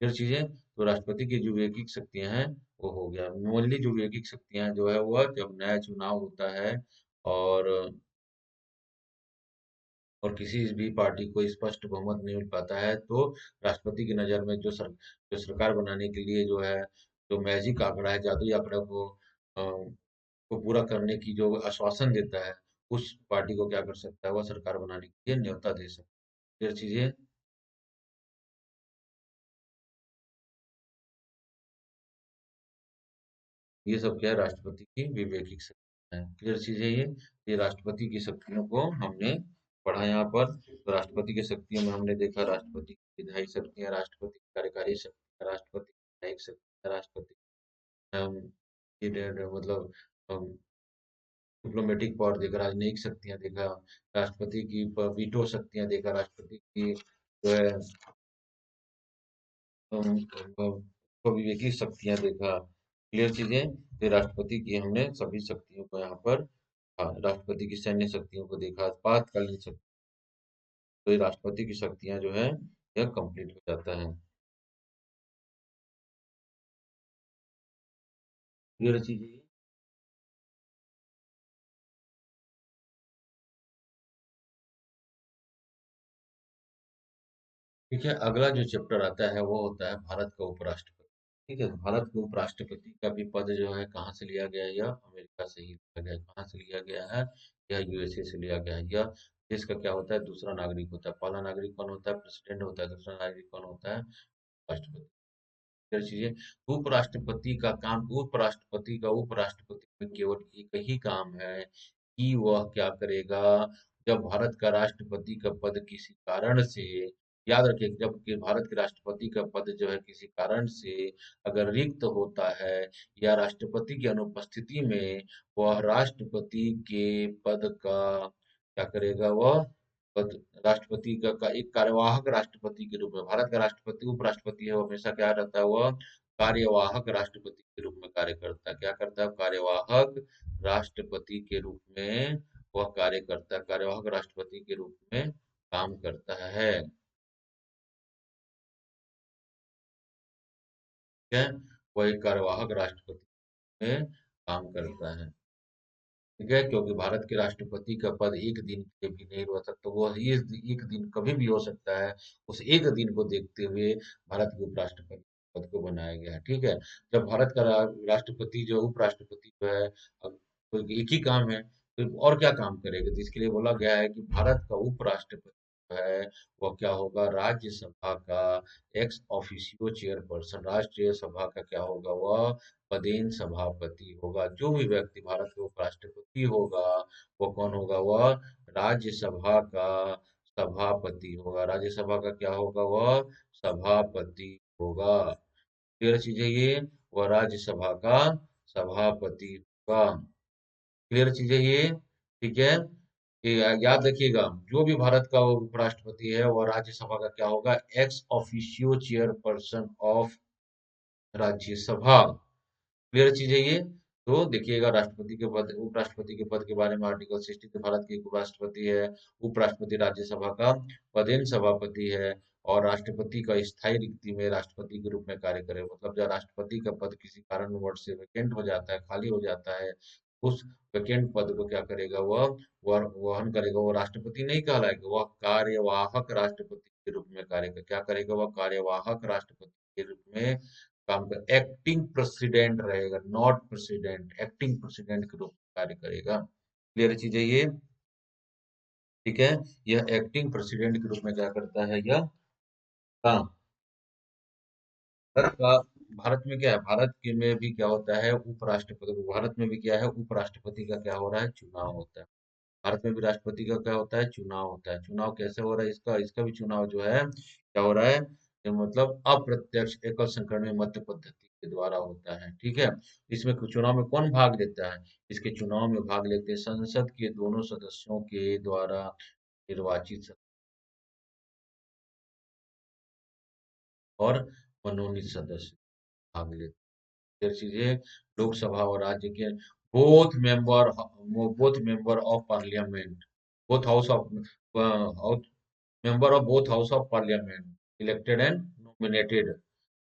फिर चीजें, तो राष्ट्रपति की जो विवेकिक शक्तियां हैं वो हो गया। मोस्टली जो विवेकिक शक्तियां जो है वह जब नया चुनाव होता है और किसी भी पार्टी को स्पष्ट बहुमत नहीं मिल पाता है, तो राष्ट्रपति की नजर में जो सरकार बनाने के लिए जो है, जो मैजिक आंकड़ा है, जादुई आंकड़ा को पूरा करने की जो आश्वासन देता है, उस पार्टी को क्या कर सकता है, वह सरकार बनाने के लिए न्योता दे सकता है। ये चीजें, ये सब क्या है, राष्ट्रपति की विवेकिक शक्ति है। क्लियर चीज है ये राष्ट्रपति की शक्तियों को हमने पढ़ा यहाँ पर। तो राष्ट्रपति की शक्तियों में हमने देखा राष्ट्रपति की विधायी शक्तियाँ, राष्ट्रपति की कार्यकारी शक्तियाँ, राष्ट्रपति की न्यायिक शक्तियाँ, राष्ट्रपति अम, मतलब डिप्लोमेटिक पावर देखा, राजनयिक शक्तियाँ देखा, राष्ट्रपति की वीटो शक्तियाँ देखा, राष्ट्रपति की जो है विवेकी शक्तियाँ देखा। क्लियर चीजें, ये राष्ट्रपति की हमने सभी शक्तियों को यहाँ पर, हाँ, राष्ट्रपति की सैन्य शक्तियों को देखा, आपातकालीन शक्ति, तो ये राष्ट्रपति की शक्तियाँ जो है यह कंप्लीट हो जाता है। क्लियर चीजें, ठीक है। अगला जो चैप्टर आता है वो होता है भारत का उपराष्ट्रपति, ठीक है। तो भारत के उपराष्ट्रपति का भी पद जो है कहाँ से लिया गया है, यह अमेरिका से ही लिया गया है। कहाँ से लिया गया है, यह यूएसए से लिया गया है। यह देश का क्या होता है, दूसरा नागरिक होता है। पहला नागरिक कौन होता है, प्रेसिडेंट होता है। दूसरा नागरिक कौन होता है, राष्ट्रपति। फिर चीजें, उपराष्ट्रपति का काम, उपराष्ट्रपति का उपराष्ट्रपति में केवल एक ही काम है कि वह क्या करेगा, जब भारत का राष्ट्रपति का पद किसी कारण से याद रखिए, जबकि भारत के राष्ट्रपति का पद जो है किसी कारण से अगर रिक्त होता है या राष्ट्रपति की अनुपस्थिति में वह राष्ट्रपति के पद का क्या करेगा, वह पद राष्ट्रपति का एक कार्यवाहक राष्ट्रपति के रूप में, भारत का राष्ट्रपति उपराष्ट्रपति है, वो हमेशा क्या रहता है, वह कार्यवाहक राष्ट्रपति के रूप में कार्य करता है। क्या करता है? कार्यवाहक राष्ट्रपति के रूप में वह कार्य करता है, कार्यवाहक राष्ट्रपति के रूप में काम करता है। ठीक है, वह एक कार्यवाहक राष्ट्रपति में काम करता है। ठीक है, क्योंकि भारत के राष्ट्रपति का पद एक दिन के लिए भी नहीं रह सकता, वो इस एक दिन कभी भी हो सकता है। उस एक दिन को देखते हुए भारत के उपराष्ट्रपति पद को बनाया गया है। ठीक है, जब भारत का राष्ट्रपति जो उपराष्ट्रपति जो है, अब तो एक ही काम है, तो और क्या काम करेगा? तो इसके लिए बोला गया है कि भारत का उपराष्ट्रपति जो है वह क्या होगा, राज्यसभा का एक्स ऑफिशियो चेयरपर्सन, राष्ट्रीय सभा का क्या होगा, वह पदेन सभापति होगा। जो भी व्यक्ति भारत का उपराष्ट्रपति होगा, वो कौन होगा, वह राज्यसभा का सभापति होगा। राज्यसभा का क्या होगा, वह सभापति होगा। क्लियर चीज है ये, वह राज्यसभा का सभापति होगा। क्लियर चीज है ये। ठीक है, ये याद रखिएगा, जो भी भारत का उपराष्ट्रपति है वह राज्यसभा का क्या होगा, ex officio chairperson of Rajya Sabha. Clear चीज है ये। तो देखिएगा, राष्ट्रपति के पद उपराष्ट्रपति के पद के बारे में आर्टिकल 63, भारत के उपराष्ट्रपति है, उपराष्ट्रपति राज्यसभा का पदेन सभापति है, और राष्ट्रपति का स्थायी रिक्ति में राष्ट्रपति के रूप में कार्य करे। मतलब जब राष्ट्रपति का पद किसी कारणवश से वैकेंट हो जाता है, खाली हो जाता है, उस वैकेंट पद को क्या करेगा, वह वहन करेगा, वो राष्ट्रपति नहीं कहलाएगा, वह कार्यवाहक राष्ट्रपति के रूप में कार्य क्या करेगा, वह कार्यवाहक राष्ट्रपति के रूप में काम कर, एक्टिंग प्रेसिडेंट रहेगा, नॉट प्रेसिडेंट, एक्टिंग प्रेसिडेंट के रूप में कार्य करेगा। क्लियर चीज है ये। ठीक है, यह एक्टिंग प्रेसिडेंट के रूप में क्या करता है, यह काम। भारत का भारत में क्या है, भारत के में भी क्या होता है, उपराष्ट्रपति, भारत में भी क्या है, उपराष्ट्रपति का क्या हो रहा है, चुनाव होता है। भारत में भी राष्ट्रपति का क्या होता है, चुनाव होता है। चुनाव कैसे हो रहा है, इसका इसका भी चुनाव जो है क्या हो रहा है, ये मतलब अप्रत्यक्ष एकल संक्रमण मत पद्धति के द्वारा होता है। ठीक है, इसमें चुनाव में कौन भाग लेता है, इसके चुनाव में भाग लेते हैं संसद के दोनों सदस्यों के द्वारा निर्वाचित और मनोनीत सदस्य भाग लेते हैं। चीजें, लोकसभा और राज्य के both member both member of parliament, both house of member of both house of parliament, elected and nominated,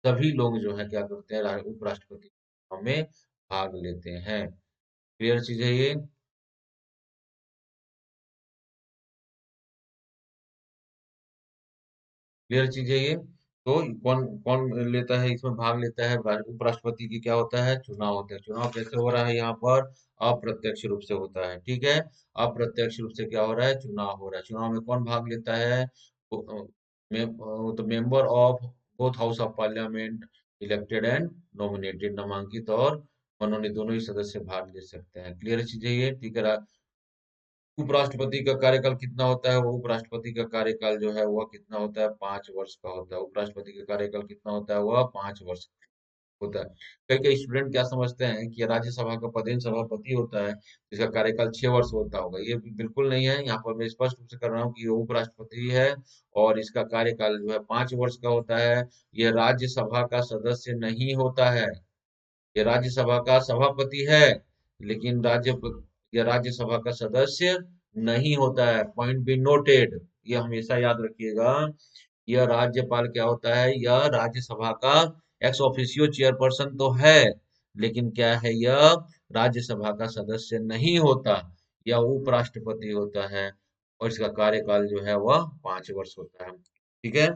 सभी लोग जो है क्या करते हैं, उपराष्ट्रपति चुनाव में भाग लेते हैं। क्लियर चीज है ये। क्लियर चीज है ये। तो कौन कौन लेता है, इसमें भाग लेता है, उपराष्ट्रपति की क्या होता है, चुनाव होता है। चुनाव कैसे हो रहा है, यहाँ पर अप्रत्यक्ष रूप से होता है। ठीक है, अप्रत्यक्ष रूप से क्या हो रहा है, चुनाव हो रहा है। चुनाव में कौन भाग लेता है, तो member of both house of parliament, elected and nominated, नामांकित और मनोनीत दोनों ही सदस्य भाग ले सकते हैं। क्लियर चीज है ये। ठीक है, उपराष्ट्रपति का कार्यकाल कितना होता है, वो उपराष्ट्रपति का कार्यकाल जो है वह कितना होता है, 5 वर्ष का होता है। उपराष्ट्रपति का कार्यकाल कितना होता है, वह 5 वर्ष होता है। कई कई स्टूडेंट क्या समझते हैं कि राज्यसभा का पदेन सभापति होता है, जिसका कार्यकाल 6 वर्ष होता होगा। ये बिल्कुल नहीं है। यहाँ पर मैं स्पष्ट रूप से कर रहा हूँ कि ये उपराष्ट्रपति है और इसका कार्यकाल जो है 5 वर्ष का होता है। यह राज्यसभा का सदस्य नहीं होता है, ये राज्यसभा का सभापति है, लेकिन ये राज्यसभा का सदस्य नहीं होता है। पॉइंट बी नोटेड, ये हमेशा याद रखिएगा। यह राज्यपाल क्या होता है, यह राज्यसभा का एक्स ऑफिशियो चेयरपर्सन तो है, लेकिन क्या है, यह राज्यसभा का सदस्य नहीं होता, यह उपराष्ट्रपति होता है, और इसका कार्यकाल जो है वह 5 वर्ष होता है। ठीक है।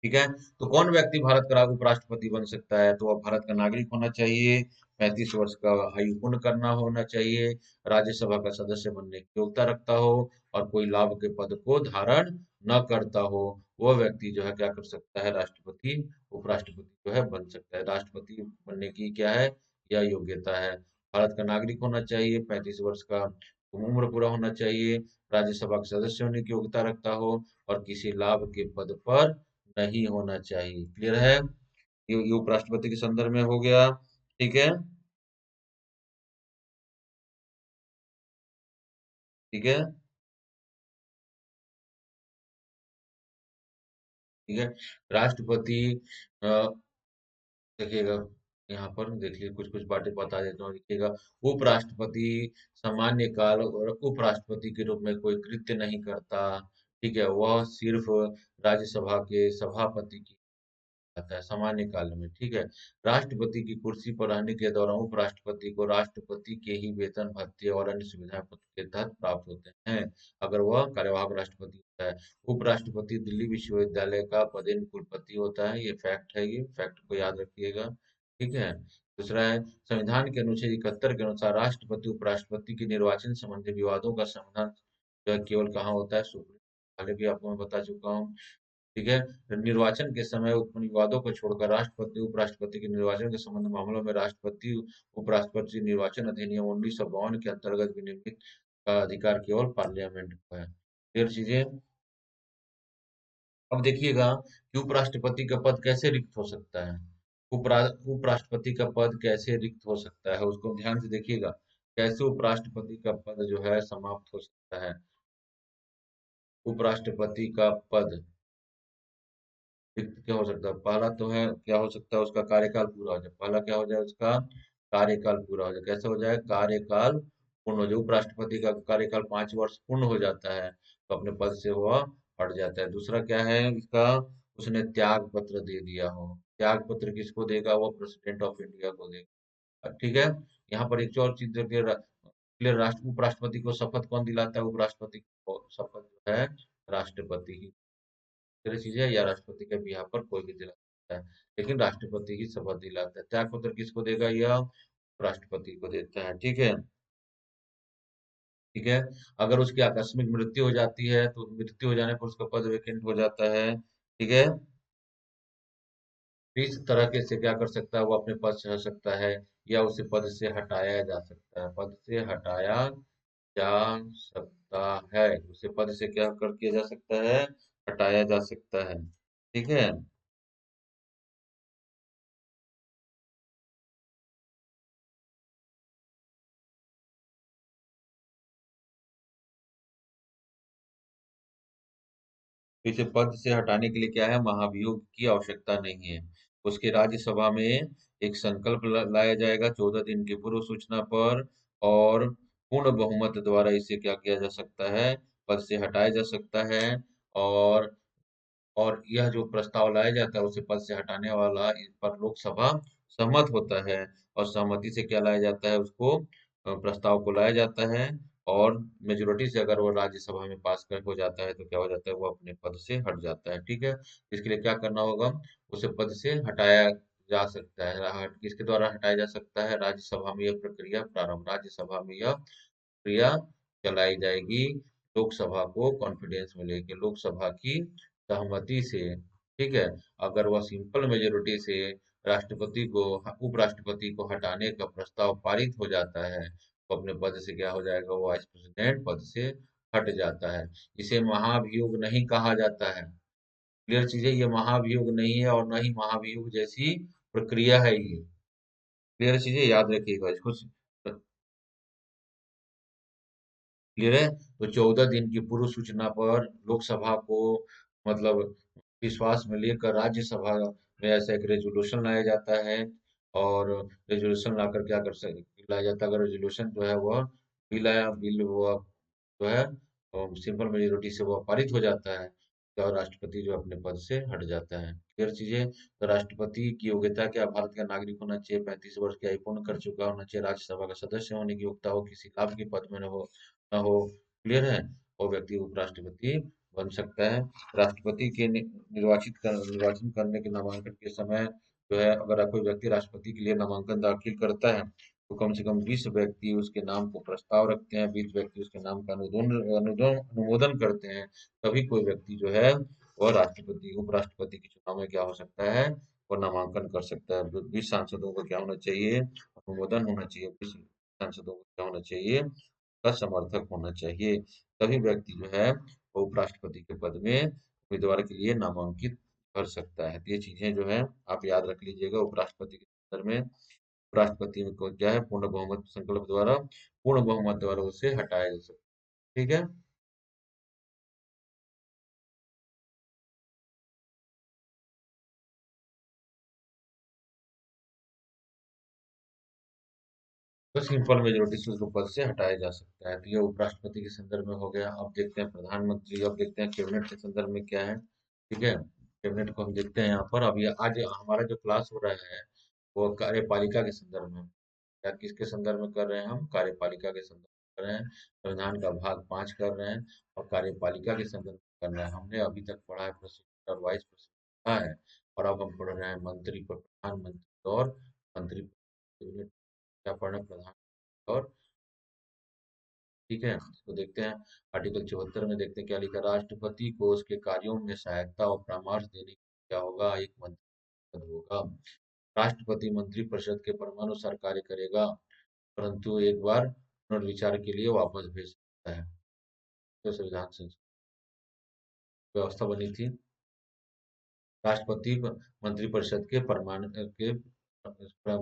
ठीक है, तो कौन व्यक्ति भारत का उपराष्ट्रपति बन सकता है, तो वह भारत का नागरिक होना चाहिए, 35 वर्ष का आयु पूर्ण करना होना चाहिए, राज्यसभा का सदस्य बनने की योग्यता रखता हो, और कोई लाभ के पद को धारण न करता हो, वह व्यक्ति जो है क्या कर सकता है, राष्ट्रपति उपराष्ट्रपति जो है बन सकता है। राष्ट्रपति बनने की क्या है, यह योग्यता है। भारत का नागरिक होना चाहिए, 35 वर्ष का उम्र पूरा होना चाहिए, राज्यसभा के सदस्य होने की योग्यता रखता हो और किसी लाभ के पद पर नहीं होना चाहिए। क्लियर है? ये उपराष्ट्रपति के संदर्भ में हो गया। ठीक है। ठीक है। ठीक है। राष्ट्रपति अ, देखिएगा, यहाँ पर देखिए कुछ कुछ बातें बता देता हूँ, देखिएगा। उपराष्ट्रपति सामान्य काल और उपराष्ट्रपति के रूप में कोई कृत्य नहीं करता। ठीक है, वह सिर्फ राज्यसभा के सभापति की आता है सामान्य काल में। ठीक है। राष्ट्रपति की कुर्सी पर रहने के दौरान उपराष्ट्रपति को राष्ट्रपति के ही वेतन भत्ते और अन्य सुविधाएं पद के तहत प्राप्त होते हैं, अगर वह कार्यवाहक राष्ट्रपति होता है। उपराष्ट्रपति दिल्ली विश्वविद्यालय का पदेन कुलपति होता है, ये फैक्ट है, ये फैक्ट को याद रखिएगा। ठीक है। दूसरा है, संविधान के अनुच्छेद 71 के अनुसार राष्ट्रपति उपराष्ट्रपति के निर्वाचन संबंधी विवादों का समाधान जो है केवल कहाँ होता है, सुप्रीम। पहले भी आपको मैं बता चुका हूँ। ठीक है। निर्वाचन के समय उत्पन्न विवादों को छोड़कर राष्ट्रपति उपराष्ट्रपति के निर्वाचन के संबंध मामलों में राष्ट्रपति उपराष्ट्रपति निर्वाचन अधिनियम 1952 के अंतर्गत विनियमित का अधिकार केवल पार्लियामेंट को है। फिर चीजें, अब देखिएगा कि उपराष्ट्रपति का पद कैसे रिक्त हो सकता है। उपरा उपराष्ट्रपति का पद कैसे रिक्त हो सकता है, उसको ध्यान से देखिएगा। कैसे उपराष्ट्रपति का पद जो है समाप्त हो सकता है। उपराष्ट्रपति का पद क्या हो सकता है? पहला तो है, क्या हो सकता है, उसका कार्यकाल पूरा हो जाए। पहला क्या हो जाए, उसका कार्यकाल पूरा हो जाए। कैसे हो जाए? कार्यकाल पूर्ण हो जाए। उपराष्ट्रपति का कार्यकाल 5 वर्ष पूर्ण हो जाता है तो अपने पद से वह हट जाता है। दूसरा क्या है इसका, उसने त्याग पत्र दे दिया हो। त्याग पत्र किसको देगा? वो प्रेसिडेंट ऑफ इंडिया को देगा। ठीक है। यहाँ पर एक और चीज देखिए, राष्ट्र उपराष्ट्रपति को शपथ कौन दिलाता है? उपराष्ट्रपति को शपथ जो है राष्ट्रपति ही तरह चीजें, या राष्ट्रपति के बिहार पर कोई भी दिला सकता है, लेकिन राष्ट्रपति ही शपथ दिलाता है। त्याग पत्र किसको देगा? यह राष्ट्रपति को देता है। ठीक है। ठीक है। अगर उसकी आकस्मिक मृत्यु हो जाती है तो मृत्यु हो जाने पर उसका पद वेकेंट हो जाता है। ठीक है। तो इस तरह के से क्या कर सकता है, वो अपने पद से हट सकता है या उसे पद से हटाया जा सकता है। पद से हटाया जा सकता है, उसे पद से क्या कर किया जा सकता है? हटाया जा सकता है। ठीक है। इसे पद से हटाने के लिए क्या है, महाभियोग की आवश्यकता नहीं है। उसके राज्यसभा में एक संकल्प लाया जाएगा 14 दिन की पूर्व सूचना पर, और पूर्ण बहुमत द्वारा इसे क्या किया जा सकता है, पद से हटाया जा सकता है। और और यह जो प्रस्ताव लाया जाता है उसे पद से हटाने वाला, इस पर लोकसभा सहमत होता है, और सहमति से क्या लाया जाता है, उसको प्रस्ताव को लाया जाता है। और मेजोरिटी से अगर वो राज्यसभा में पास कर हो जाता है तो क्या हो जाता है, वो अपने पद से हट जाता है। ठीक है। इसके लिए क्या करना होगा, उसे पद से हटाया जा सकता है। किसके द्वारा हटाया जा सकता है? राज्यसभा में यह प्रक्रिया प्रारंभ, राज्यसभा में यह प्रक्रिया चलाई जाएगी, लोकसभा को कॉन्फिडेंस में लेके, लोकसभा की सहमति से। ठीक है। अगर वह सिंपल मेजोरिटी से राष्ट्रपति को उपराष्ट्रपति को हटाने का प्रस्ताव पारित हो जाता है तो अपने पद से क्या हो जाएगा, वो वाइस प्रेसिडेंट पद से हट जाता है। इसे महाभियोग नहीं कहा जाता है। क्लियर चीज है, ये महाभियोग नहीं है और न ही महाभियोग जैसी प्रक्रिया है ये। क्लियर चीजें याद रखिएगा इसको। क्लियर है। तो 14 दिन की पूर्व सूचना पर लोकसभा को मतलब विश्वास में लेकर राज्यसभा में ऐसा एक रेजोल्यूशन लाया जाता है। और रेजोल्यूशन लाकर क्या कर सकते, लाया जाता है, अगर रेजोल्यूशन जो है वह बिल वो जो है सिंपल मेजोरिटी से वो पारित हो जाता है, तो राष्ट्रपति जो अपने पद से हट जाता है। क्लियर चीजें। तो राष्ट्रपति की योग्यता क्या? भारत का नागरिक होना चाहिए, 35 वर्ष की आयु पूर्ण कर चुका होना चाहिए, राज्यसभा का सदस्य होने की योग्यता हो, किसी लाभ के पद में न हो। क्लियर है। वो व्यक्ति उपराष्ट्रपति बन सकता है। राष्ट्रपति के निर्वाचन करने के नामांकन के समय जो है, अगर कोई व्यक्ति राष्ट्रपति के लिए नामांकन दाखिल करता है तो कम से कम 20 व्यक्ति उसके नाम को प्रस्ताव रखते हैं, 20 व्यक्ति उसके नाम का अनुमोदन करते हैं। तभी कोई व्यक्ति जो है वह राष्ट्रपति उपराष्ट्रपति के चुनाव में क्या हो सकता है, वो नामांकन कर सकता है। 20 सांसदों का क्या होना चाहिए? अनुमोदन होना चाहिए। 20 सांसदों का क्या होना चाहिए? का समर्थक होना चाहिए। तभी व्यक्ति जो है वो उपराष्ट्रपति के पद में उम्मीदवार के लिए नामांकित कर सकता है। तो ये चीजें जो है आप याद रख लीजिएगा। उपराष्ट्रपति के संदर्भ में उपराष्ट्रपति को क्या है, पूर्ण बहुमत संकल्प द्वारा, पूर्ण बहुमत द्वारा उसे हटाया जा सकता है। ठीक है। तो सिंपल मेजोरिटी से उसको पद से हटाया जा सकता है। तो ये उपराष्ट्रपति के संदर्भ में हो गया। अब देखते हैं प्रधानमंत्री, अब देखते हैं कैबिनेट के संदर्भ में क्या है। ठीक है, कैबिनेट को हम देखते हैं यहाँ पर। अब ये आज हमारा जो क्लास हो रहा है वो कार्यपालिका के संदर्भ में, या किसके संदर्भ में कर रहे हैं, हम कार्यपालिका के संदर्भ में कर रहे हैं। संविधान का भाग 5 कर रहे हैं और कार्यपालिका के संदर्भ में कर रहे हैं। हमने अभी तक पढ़ा है प्रेसिडेंट और वाइस प्रेसिडेंट पढ़ा है, और अब हम पढ़ रहे हैं मंत्री पर, प्रधानमंत्री और मंत्री पर। क्या पढ़ना है, प्रधान और, ठीक है, तो देखते हैं। आर्टिकल 74 में देखते हैं क्या लिखा। राष्ट्रपति को उसके कार्यों में सहायता और परामर्श देने के लिए क्या होगा, एक मंत्री पद होगा। राष्ट्रपति मंत्री परिषद के परमानुसार कार्य करेगा, परंतु एक बार पुनर्विचार के लिए वापस भेज सकता है। तो संविधान से व्यवस्था बनी थी, राष्ट्रपति मंत्रिपरिषद के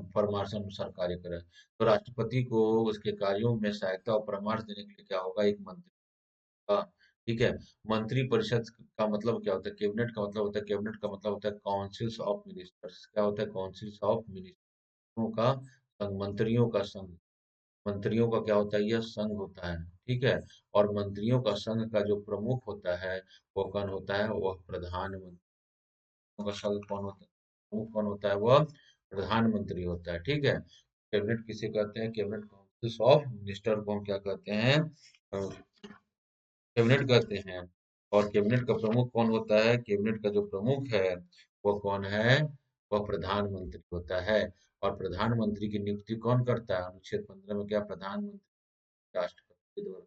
परामर्श अनुसार कार्य करे। तो राष्ट्रपति को उसके कार्यों में सहायता और परामर्श देने के लिए क्या होगा, एक मंत्री का। ठीक है। मंत्री परिषद का मतलब क्या होता है, कैबिनेट का मतलब होता है, कैबिनेट का मतलब होता है काउंसिल्स ऑफ मिनिस्टर्स। क्या होता है, काउंसिल्स ऑफ मिनिस्टरों का संघ, मंत्रियों का संघ। मंत्रियों का क्या होता है, यह संघ होता है। ठीक है। और मंत्रियों का संघ का जो प्रमुख होता है वो कौन होता है, वह प्रधानमंत्री का संघ कौन होता है, प्रमुख कौन होता है, वह प्रधानमंत्री होता है। ठीक है। कैबिनेट किसे कहते हैं, कैबिनेट काउंसिल्स ऑफ मिनिस्टर को हम क्या कहते हैं, कैबिनेट कहते हैं। और कैबिनेट का प्रमुख कौन होता है, कैबिनेट का जो प्रमुख है वो कौन है, वह प्रधानमंत्री होता है। और प्रधानमंत्री की नियुक्ति कौन करता है, अनुच्छेद 15 में क्या, प्रधानमंत्री, राष्ट्रपति के द्वारा।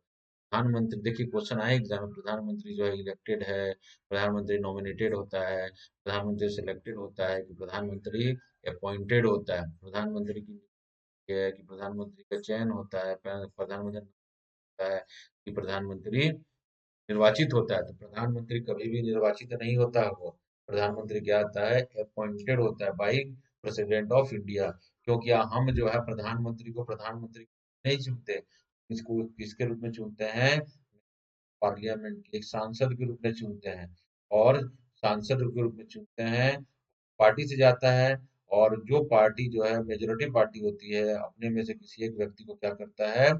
प्रधानमंत्री, देखिए क्वेश्चन आए एग्जाम में, प्रधानमंत्री जो है इलेक्टेड है, प्रधानमंत्री नॉमिनेटेड होता है, प्रधानमंत्री सिलेक्टेड होता है, कि प्रधानमंत्री अपॉइंटेड होता है। प्रधानमंत्री की ये है कि प्रधानमंत्री का चयन होता है, प्रधानमंत्री होता है कि प्रधानमंत्री निर्वाचित होता है। तो प्रधानमंत्री कभी भी निर्वाचित नहीं होता है, वो प्रधानमंत्री क्या आता है, अपॉइंटेड होता है बाई प्रेसिडेंट ऑफ इंडिया। क्योंकि हम जो है प्रधानमंत्री को प्रधानमंत्री नहीं चुनते, इसको किसके रूप में चुनते हैं, पार्लियामेंट के एक सांसद के रूप में चुनते हैं। और सांसद के रूप में चुनते हैं, पार्टी से जाता है। और जो पार्टी जो है मेजोरिटी पार्टी होती है, अपने में से किसी एक व्यक्ति को क्या करता है,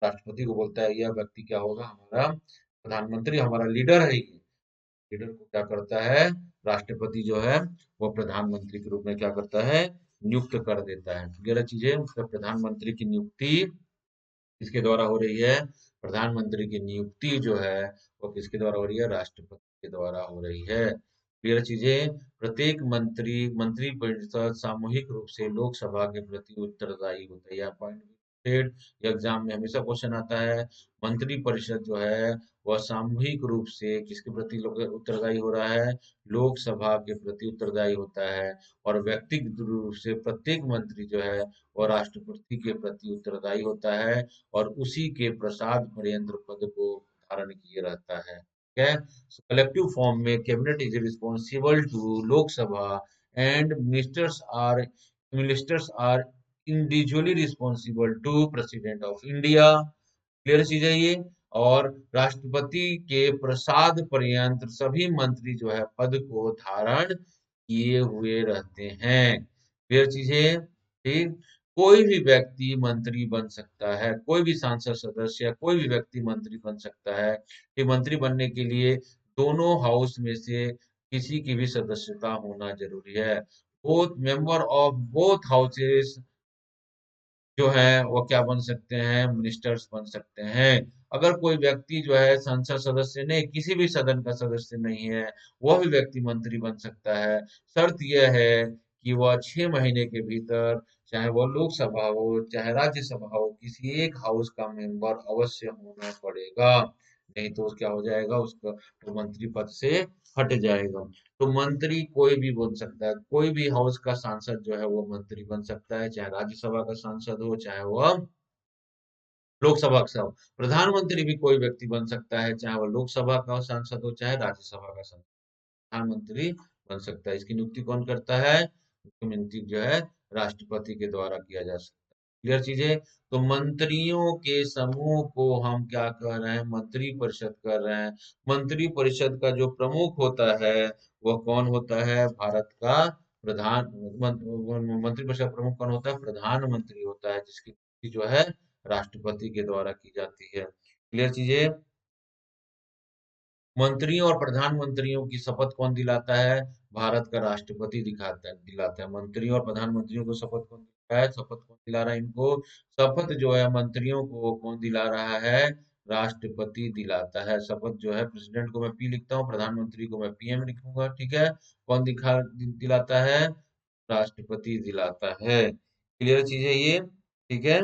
राष्ट्रपति को बोलता है यह व्यक्ति क्या होगा, हमारा प्रधानमंत्री, हमारा लीडर है ये। लीडर को क्या करता है, राष्ट्रपति जो है वो प्रधानमंत्री के रूप में क्या करता है, नियुक्त कर देता है। वगैरह चीजें, मतलब प्रधानमंत्री की नियुक्ति किसके द्वारा हो रही है, प्रधानमंत्री की नियुक्ति जो है वो किसके द्वारा हो रही है, राष्ट्रपति के द्वारा हो रही है। क्लियर चीजें। प्रत्येक मंत्री परिषद सामूहिक रूप से लोकसभा के प्रति उत्तरदायी होता है। यह पॉइंट एग्जाम में हमेशा क्वेश्चन आता है। मंत्री परिषद जो है वह सामूहिक रूप से किसके प्रति उत्तरदायी हो रहा है, लोकसभा के प्रति उत्तरदायी होता है। और व्यक्तिगत रूप से प्रत्येक मंत्री जो है वह राष्ट्रपति के प्रति उत्तरदायी होता है, और उसी के प्रसाद पर्यंत पद को धारण किए रहता है। ठीक है। कलेक्टिव फॉर्म में cabinet is responsible to Lok Sabha and ministers are individually responsible to president of India. Clear चीज है ये। और राष्ट्रपति के प्रसाद पर्यंत सभी मंत्री जो है पद को धारण किए हुए रहते हैं। क्लियर चीज है। ठीक। कोई भी व्यक्ति मंत्री बन सकता है, कोई भी सांसद सदस्य या कोई भी व्यक्ति मंत्री बन सकता है। कि मंत्री बनने के लिए दोनों हाउस में से किसी की भी सदस्यता होना जरूरी है। Both member of both houses जो है वो क्या बन सकते हैं, मिनिस्टर्स बन सकते हैं। अगर कोई व्यक्ति जो है संसद सदस्य नहीं, किसी भी सदन का सदस्य नहीं है, वह भी व्यक्ति मंत्री बन सकता है। शर्त यह है कि वह 6 महीने के भीतर, चाहे वह लोकसभा हो चाहे राज्यसभा हो, किसी एक हाउस का मेंबर अवश्य होना पड़ेगा। नहीं तो क्या हो जाएगा, उसका तो मंत्री पद से हट जाएगा। तो मंत्री कोई भी बन सकता है, कोई भी हाउस का सांसद जो है वो मंत्री बन सकता है, चाहे राज्यसभा का सांसद हो चाहे वह लोकसभा का प्रधानमंत्री भी कोई व्यक्ति बन सकता है, चाहे वो लोकसभा का सांसद हो चाहे राज्यसभा का सांसद। प्रधानमंत्री बन सकता है। इसकी नियुक्ति कौन करता है? मुख्यमंत्री जो है राष्ट्रपति के द्वारा किया जा सकता है। क्लियर चीजें? तो मंत्रियों के समूह को हम क्या कह रहे हैं? मंत्री परिषद कर रहे हैं। मंत्री परिषद का जो प्रमुख होता है वह कौन होता है? भारत का प्रधान मंत्री परिषद प्रमुख कौन होता है? प्रधानमंत्री होता है, जिसकी नियुक्ति जो है राष्ट्रपति के द्वारा की जाती है। क्लियर चीजें? मंत्रियों और प्रधानमंत्रियों की शपथ कौन दिलाता है? भारत का राष्ट्रपति दिलाता है। मंत्रियों और प्रधानमंत्रियों को शपथ कौन दिलाता है? शपथ कौन दिला रहा है इनको? शपथ जो है मंत्रियों को कौन दिला रहा है? राष्ट्रपति दिलाता है। शपथ जो है प्रेसिडेंट को मैं पी लिखता हूँ, प्रधानमंत्री को मैं पीएम लिखूंगा, ठीक है। कौन दिलाता है? राष्ट्रपति दिलाता है। क्लियर चीज है ये, ठीक है।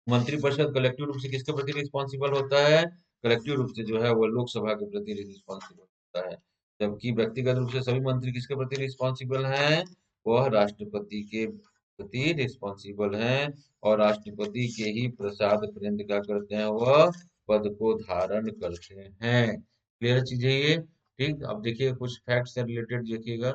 मंत्रिपरिषद कलेक्टिव रूप से किसके प्रति रिस्पॉन्सिबल होता है? कलेक्टिव रूप से जो है वो लोकसभा के प्रति रिस्पॉन्सिबल होता है। जबकि व्यक्तिगत रूप से सभी मंत्री किसके प्रति रिस्पॉन्सिबल हैं? वह राष्ट्रपति के प्रति रिस्पॉन्सिबल हैं, और राष्ट्रपति के ही प्रसाद प्रेरित क्या करते हैं? वह पद को धारण करते हैं। क्लियर चीज है ये, ठीक। अब देखिए कुछ फैक्ट से रिलेटेड देखिएगा,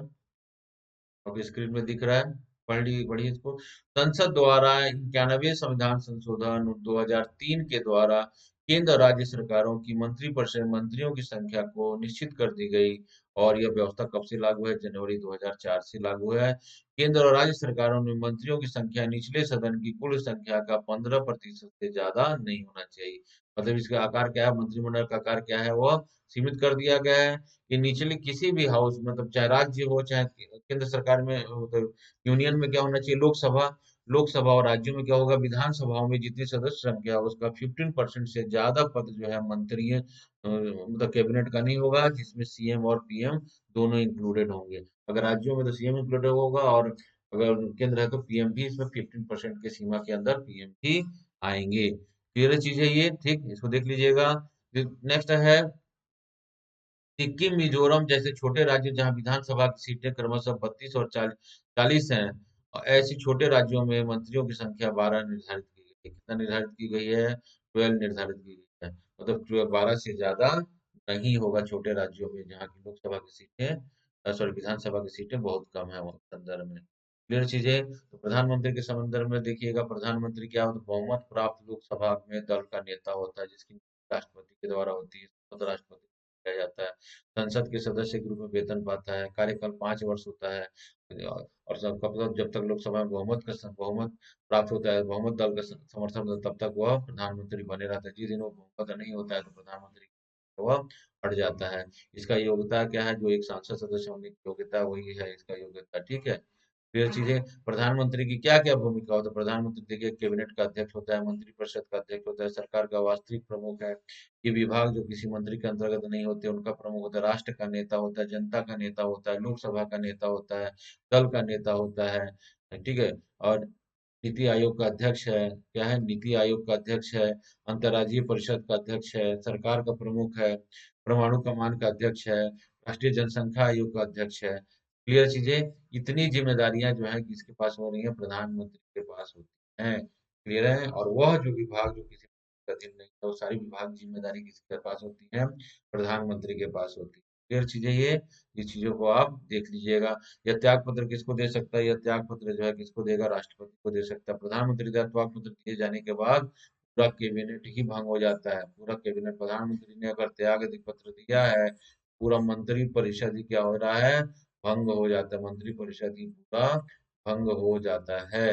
आपकी स्क्रीन में दिख रहा है, पढ़िए इसको। संसद द्वारा 91वें संविधान संशोधन 2003 के द्वारा केंद्र और राज्य सरकारों की मंत्रिपरिषद मंत्रियों की संख्या को निश्चित कर दी गई, और यह व्यवस्था कब से लागू है? जनवरी 2004 से लागू है। केंद्र और राज्य सरकारों में मंत्रियों की संख्या निचले सदन की कुल संख्या का 15% से ज्यादा नहीं होना चाहिए। मतलब इसका आकार क्या है? मंत्रिमंडल का आकार क्या है? वह सीमित कर दिया गया है कि निचले किसी भी हाउस, मतलब चाहे राज्य हो चाहे केंद्र सरकार में, मतलब यूनियन में क्या होना चाहिए? लोकसभा। लोकसभा और राज्यों में क्या होगा? विधानसभाओं में जितनी सदस्य संख्या है उसका 15% से ज्यादा पद जो है मंत्री मतलब कैबिनेट का नहीं होगा, जिसमें सीएम और पीएम दोनों इंक्लूडेड होंगे। अगर राज्यों में तो सीएम इंक्लूडेड होगा, और अगर केंद्र है तो पीएम भी इसमें 15% के सीमा के अंदर पीएम भी आएंगे। क्लियर चीज है ये, ठीक। इसको देख लीजिएगा। नेक्स्ट है सिक्किम, मिजोरम जैसे छोटे राज्य जहां विधानसभा की सीटें क्रमशः 32 और 40 हैं, और ऐसे छोटे राज्यों में मंत्रियों की संख्या 12 निर्धारित की गई है। कितना निर्धारित की गई है? 12 निर्धारित की गई है। मतलब 12 से ज्यादा नहीं होगा छोटे राज्यों में, जहाँ की लोकसभा की सीटें, सॉरी विधानसभा की सीटें बहुत कम है वहाँ संदर्भ में। क्लियर चीजें? तो प्रधानमंत्री के संदर्भ में देखिएगा, प्रधानमंत्री क्या होता है? बहुमत प्राप्त लोकसभा में दल का नेता होता है, जिसकी राष्ट्रपति के द्वारा होती है। तो राष्ट्रपति किया जाता है। संसद के सदस्य के रूप में वेतन पाता है। कार्यकाल 5 वर्ष होता है। और सब कब तक? जब तक लोकसभा में बहुमत प्राप्त होता है, बहुमत दल का समर्थन होता है, तब तक वह प्रधानमंत्री बने रहता है। जिस दिन वो बहुमत नहीं होता है तो प्रधानमंत्री वह हट जाता है। इसका योग्यता क्या है? जो एक सांसद सदस्य होने की योग्यता वही है इसका योग्यता, ठीक है। फिर चीजें, प्रधानमंत्री की क्या क्या भूमिका होता है? प्रधानमंत्री देखिए कैबिनेट का अध्यक्ष होता है, मंत्रिपरिषद का अध्यक्ष होता है, सरकार का वास्तविक प्रमुख है। ये विभाग जो किसी मंत्री के अंतर्गत नहीं होते उनका प्रमुख होता है। राष्ट्र का नेता होता है, जनता का नेता होता है, लोकसभा का नेता होता है, दल का नेता होता है, ठीक है। और नीति आयोग का अध्यक्ष है, क्या है? नीति आयोग का अध्यक्ष है। अंतर्राज्यीय परिषद का अध्यक्ष है, सरकार का प्रमुख है, परमाणु कमान का अध्यक्ष है, राष्ट्रीय जनसंख्या आयोग का अध्यक्ष है। क्लियर चीजें? इतनी जिम्मेदारियां जो है किसके पास हो रही है? प्रधानमंत्री के पास होती हैं। क्लियर है? और वह जो विभाग जो किसी का अधीन नहीं है, वो सारी विभाग जिम्मेदारी किसके पास होती है? प्रधानमंत्री के पास होती है। क्लियर चीजें ये? इस चीजों को आप देख लीजिएगा। यह त्याग पत्र किसको दे सकता है? यह त्याग पत्र जो है किसको देगा? राष्ट्रपति को दे सकता है। प्रधानमंत्री द्वारा त्याग पत्र दिए जाने के बाद पूरा कैबिनेट ही भंग हो जाता है। पूरा कैबिनेट, प्रधानमंत्री ने अगर त्याग पत्र दिया है, पूरा मंत्री परिषद ही क्या हो रहा है? भंग हो जाता है। मंत्री परिषद ही पूरा भंग हो जाता है।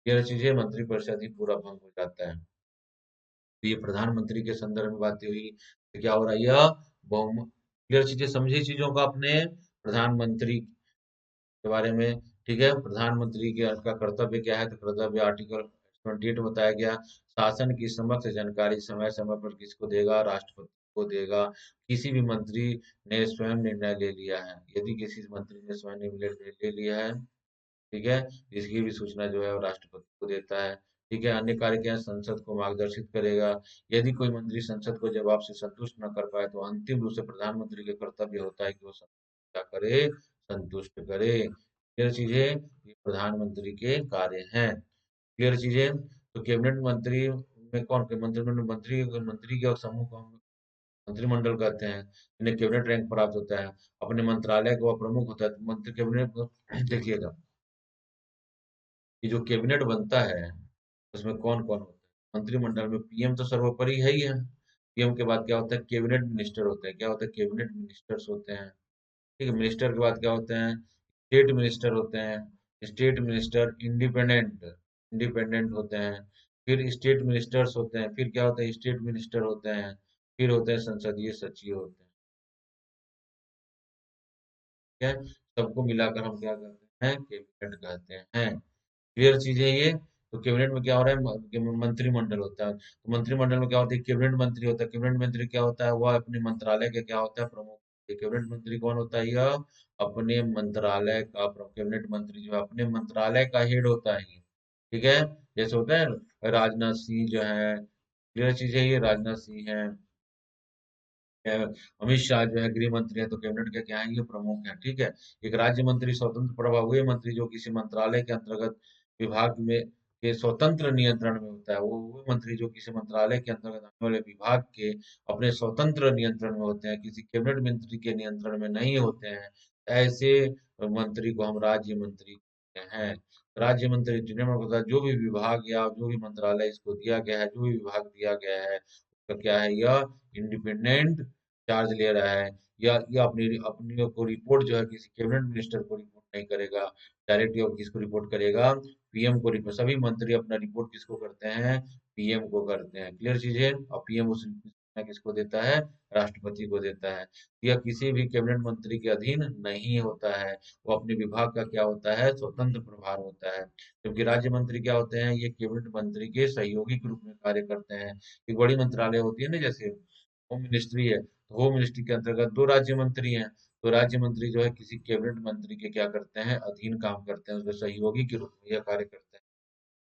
ये चीजें, मंत्री परिषद ही पूरा भंग हो जाता है। तो ये प्रधानमंत्री के संदर्भ में बातें हुई। तो क्या हो रहा है? यह बहुमत। क्लियर चीजें समझी चीजों का अपने? प्रधानमंत्री के बारे में, ठीक है। प्रधानमंत्री के का कर्तव्य क्या है? तो कर्तव्य आर्टिकल 28 में बताया गया। शासन की समग्र जानकारी समय समय पर किसको देगा? राष्ट्रपति को देगा। किसी भी मंत्री ने स्वयं निर्णय ले लिया है, यदि किसी मंत्री ने स्वयं निर्णय ले लिया है, ठीक है, इसकी भी सूचना जो है वो राष्ट्रपति को देता है। ठीक है। अन्य कार्य क्या है? संसद को मार्गदर्शित करेगा। यदि कोई मंत्री संसद को जवाब से संतुष्ट न कर पाए तो अंतिम रूप से प्रधानमंत्री के कर्तव्य होता है कि वो क्या करे? संतुष्ट करे। क्लियर चीजें? ये प्रधानमंत्री के कार्य हैं। क्लियर चीजें? तो कैबिनेट मंत्री में कौन के मंत्री मंत्री के समूह को हम मंत्रिमंडल कहते हैं। इन्हें कैबिनेट रैंक प्राप्त होता है। अपने मंत्रालय का वह प्रमुख होता है। तो मंत्री कैबिनेट देखिएगा, ये जो कैबिनेट बनता है उसमें कौन कौन होता है मंत्रिमंडल में। पीएम तो सर्वोपरि है ही है। पीएम के बाद क्या होता है, कैबिनेट मिनिस्टर होते हैं। क्या होता है, कैबिनेट मिनिस्टर्स होते हैं। ठीक है, मिनिस्टर के बाद क्या होते हैं, स्टेट मिनिस्टर होते हैं। स्टेट मिनिस्टर इंडिपेंडेंट होते हैं। फिर स्टेट मिनिस्टर्स होते हैं। फिर क्या होता है, स्टेट मिनिस्टर होते हैं। फिर होते हैं संसदीय सचिव होते हैं। ठीक है, सबको मिलाकर हम क्या कहते हैं, कैबिनेट कहते हैं। क्लियर चीज है ये। तो कैबिनेट में क्या हो रहा है, मंत्रिमंडल होता है। तो मंत्रिमंडल में क्या होता है, कैबिनेट मंत्री होता है। कैबिनेट मंत्री क्या होता है, वह अपने मंत्रालय के क्या होता है, प्रमुख। ये कैबिनेट मंत्री कौन होता है, यह अपने मंत्रालय का कैबिनेट मंत्री जो है अपने मंत्रालय का हेड होता है ये। ठीक है, जैसे होता है राजनाथ सिंह जो है, क्लियर चीज है ये, राजनाथ सिंह है, अमित शाह जो है गृह मंत्री है। तो कैबिनेट के क्या है, ये प्रमुख है। ठीक है, एक राज्य मंत्री स्वतंत्र प्रभाव हुए मंत्री जो किसी मंत्रालय के अंतर्गत विभाग में के स्वतंत्र नियंत्रण में होता है। वो मंत्री जो किसी मंत्रालय के अंतर्गत आने वाले विभाग के अपने स्वतंत्र नियंत्रण में होते हैं, किसी कैबिनेट मंत्री के नियंत्रण में नहीं होते हैं। ऐसे मंत्री को हम राज्य मंत्री कहते हैं। राज्य मंत्री जिन्हें होता है जो भी विभाग या जो भी मंत्रालय इसको दिया गया है, जो भी विभाग दिया गया है, उसका क्या है, यह इंडिपेंडेंट चार्ज ले रहा है। या अपनी अपनी को रिपोर्ट जो है किसी कैबिनेट मिनिस्टर को रिपोर्ट नहीं करेगा, डायरेक्टली और किसको रिपोर्ट करेगा, पीएम को रिपोर्ट। सभी मंत्री अपना रिपोर्ट किसको करते हैं, पीएम को करते हैं। क्लियर चीज है। और पीएम उस सूचना किसको देता है, राष्ट्रपति को देता है। यह किसी भी कैबिनेट मंत्री के अधीन नहीं होता है। वो अपने विभाग का क्या होता है, स्वतंत्र प्रभार होता है। जबकि राज्य मंत्री क्या होते हैं, ये कैबिनेट मंत्री के सहयोगी के रूप में कार्य करते हैं। एक बड़ी मंत्रालय होती है ना, जैसे होम मिनिस्ट्री है, तो होम मिनिस्ट्री के अंतर्गत दो राज्य मंत्री हैं। तो राज्य मंत्री जो है किसी कैबिनेट मंत्री के क्या करते हैं, अधीन काम करते हैं, उसके सहयोगी के रूप में यह कार्य करते हैं।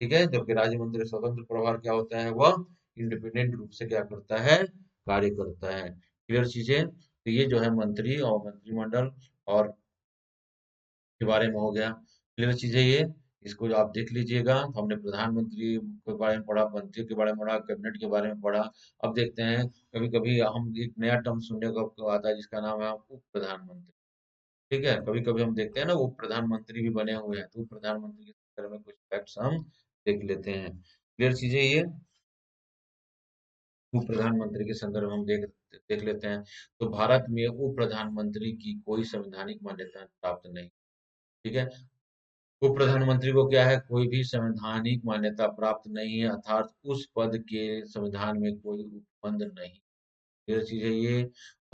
ठीक है, जबकि राज्य मंत्री स्वतंत्र प्रभार क्या होता है, वह इंडिपेंडेंट रूप से क्या करता है, कार्य करता है। क्लियर चीजें। तो ये जो है मंत्री और मंत्रिमंडल और के बारे में हो गया। क्लियर चीजें ये, इसको जो आप देख लीजिएगा। तो हमने प्रधानमंत्री के बारे में पढ़ा, मंत्री के बारे में पढ़ा, कैबिनेट के बारे में पढ़ा। अब देखते हैं, कभी कभी हम एक नया टर्म सुनने को आपको आता है जिसका नाम है उप प्रधानमंत्री। ठीक है, कभी कभी हम देखते हैं ना उप प्रधानमंत्री भी बने हुए हैं। तो उप प्रधानमंत्री के बारे में कुछ फैक्ट्स हम देख लेते हैं। क्लियर चीजें ये, उप प्रधानमंत्री के संदर्भ में हम देख देख लेते हैं। तो भारत में उप प्रधानमंत्री की कोई संवैधानिक मान्यता प्राप्त नहीं। ठीक है, उप प्रधानमंत्री को क्या है, कोई भी संवैधानिक मान्यता प्राप्त नहीं है, अर्थात उस पद के संविधान में कोई उपबंध नहीं। ये चीज है ये,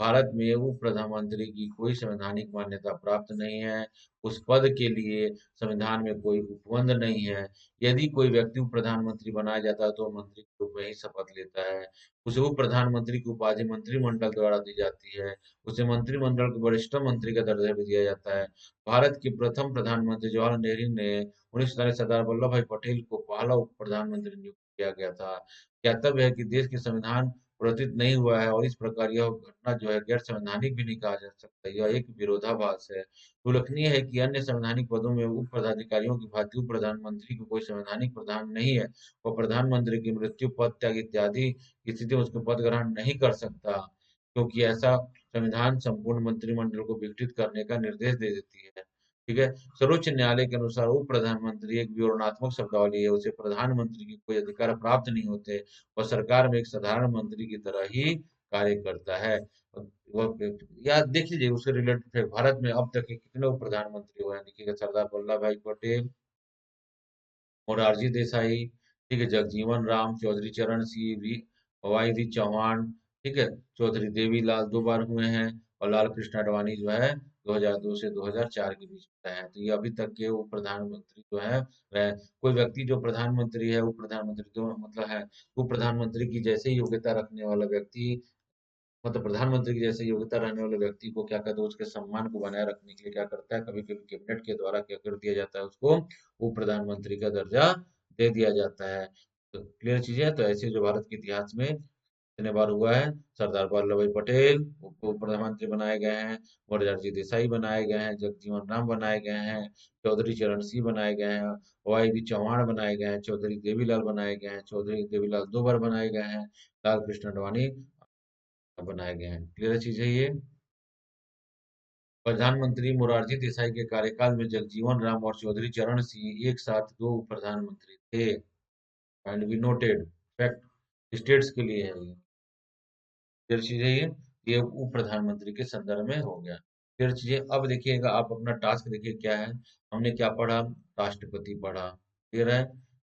भारत में उप प्रधानमंत्री की कोई संवैधानिक मान्यता प्राप्त नहीं है। उस पद के लिए संविधान में कोई उपबंध नहीं है। यदि कोई व्यक्ति उप प्रधानमंत्री बनाया जाता है तो वो मंत्री के रूप में ही शपथ लेता है। उसे उप प्रधानमंत्री की उपाधि मंत्रिमंडल द्वारा दी जाती है। उसे मंत्रिमंडल के वरिष्ठ मंत्री का दर्जा भी दिया जाता है। भारत के प्रथम प्रधानमंत्री जवाहरलाल नेहरू ने 1947 सरदार वल्लभ भाई पटेल को पहला उप प्रधानमंत्री नियुक्त किया गया था। ज्ञातव्य है कि देश के संविधान प्रवर्तित नहीं हुआ है और इस प्रकार यह घटना जो है गैर संवैधानिक भी नहीं कहा जा सकता। यह एक विरोधाभास है। उल्लेखनीय है कि अन्य संवैधानिक पदों में उप पदाधिकारियों की भांति उप प्रधानमंत्री को कोई संवैधानिक प्रधान नहीं है। वह प्रधानमंत्री की मृत्यु, पद त्याग इत्यादि की स्थिति में उसको पद ग्रहण नहीं कर सकता, क्योंकि ऐसा संविधान संपूर्ण मंत्रिमंडल को विघटित करने का निर्देश दे देती है। ठीक है, सर्वोच्च न्यायालय के अनुसार उप प्रधानमंत्री एक विवरणात्मक शब्दावली है। उसे प्रधानमंत्री के कोई अधिकार प्राप्त नहीं होते। वह सरकार में एक साधारण मंत्री की तरह ही कार्य करता है। वह या देख लीजिए उससे रिलेटेड भारत में अब तक के कितने उप प्रधानमंत्री हुए हैं, देखिएगा, सरदार वल्लभ भाई पटेल, मोरारजी देसाई, ठीक है, जगजीवन राम, चौधरी चरण सिंह, वाई वी चौहान, ठीक है, चौधरी देवीलाल 2 बार हुए हैं, और लाल कृष्ण आडवाणी जो है 2002 से 2004 के बीच में है। तो ये अभी तक के उप प्रधानमंत्री जो है वह, कोई व्यक्ति जो प्रधानमंत्री है, उप प्रधानमंत्री जो मतलब है, उप प्रधानमंत्री की जैसे ही योग्यता रखने वाला व्यक्ति, मतलब प्रधानमंत्री की जैसे योग्यता रहने वाले व्यक्ति को क्या कहते हैं, उसके सम्मान को बनाए रखने के लिए क्या करता है, कभी कभी कैबिनेट के द्वारा क्या कर दिया जाता है, उसको उप प्रधानमंत्री का दर्जा दे दिया जाता है। तो क्लियर चीजें हैं। तो ऐसे जो भारत के इतिहास में कितने बार हुआ है? सरदार वल्लभ भाई पटेल उप उप प्रधानमंत्री बनाए गए हैं, मोरारजी देसाई बनाए गए हैं, जगजीवन राम बनाए गए हैं, चौधरी चरण सिंह बनाए गए हैं, वाई बी चौहान बनाए गए हैं, चौधरी देवीलाल बनाए गए हैं, चौधरी देवीलाल दोबार बनाए गए हैं, लाल कृष्ण आडवाणी बनाए गए हैं। क्लियर चीज है ये। प्रधानमंत्री मोरारजी देसाई के कार्यकाल में जगजीवन राम और चौधरी चरण सिंह एक साथ दो उप प्रधानमंत्री थे। And we noted fact states के लिए है ये। फिर चीजें ये उप प्रधानमंत्री के संदर्भ में हो गया। फिर चीजें अब देखिएगा, आप अपना टास्क देखिए क्या है। हमने क्या पढ़ा? राष्ट्रपति पढ़ा, क्लियर है।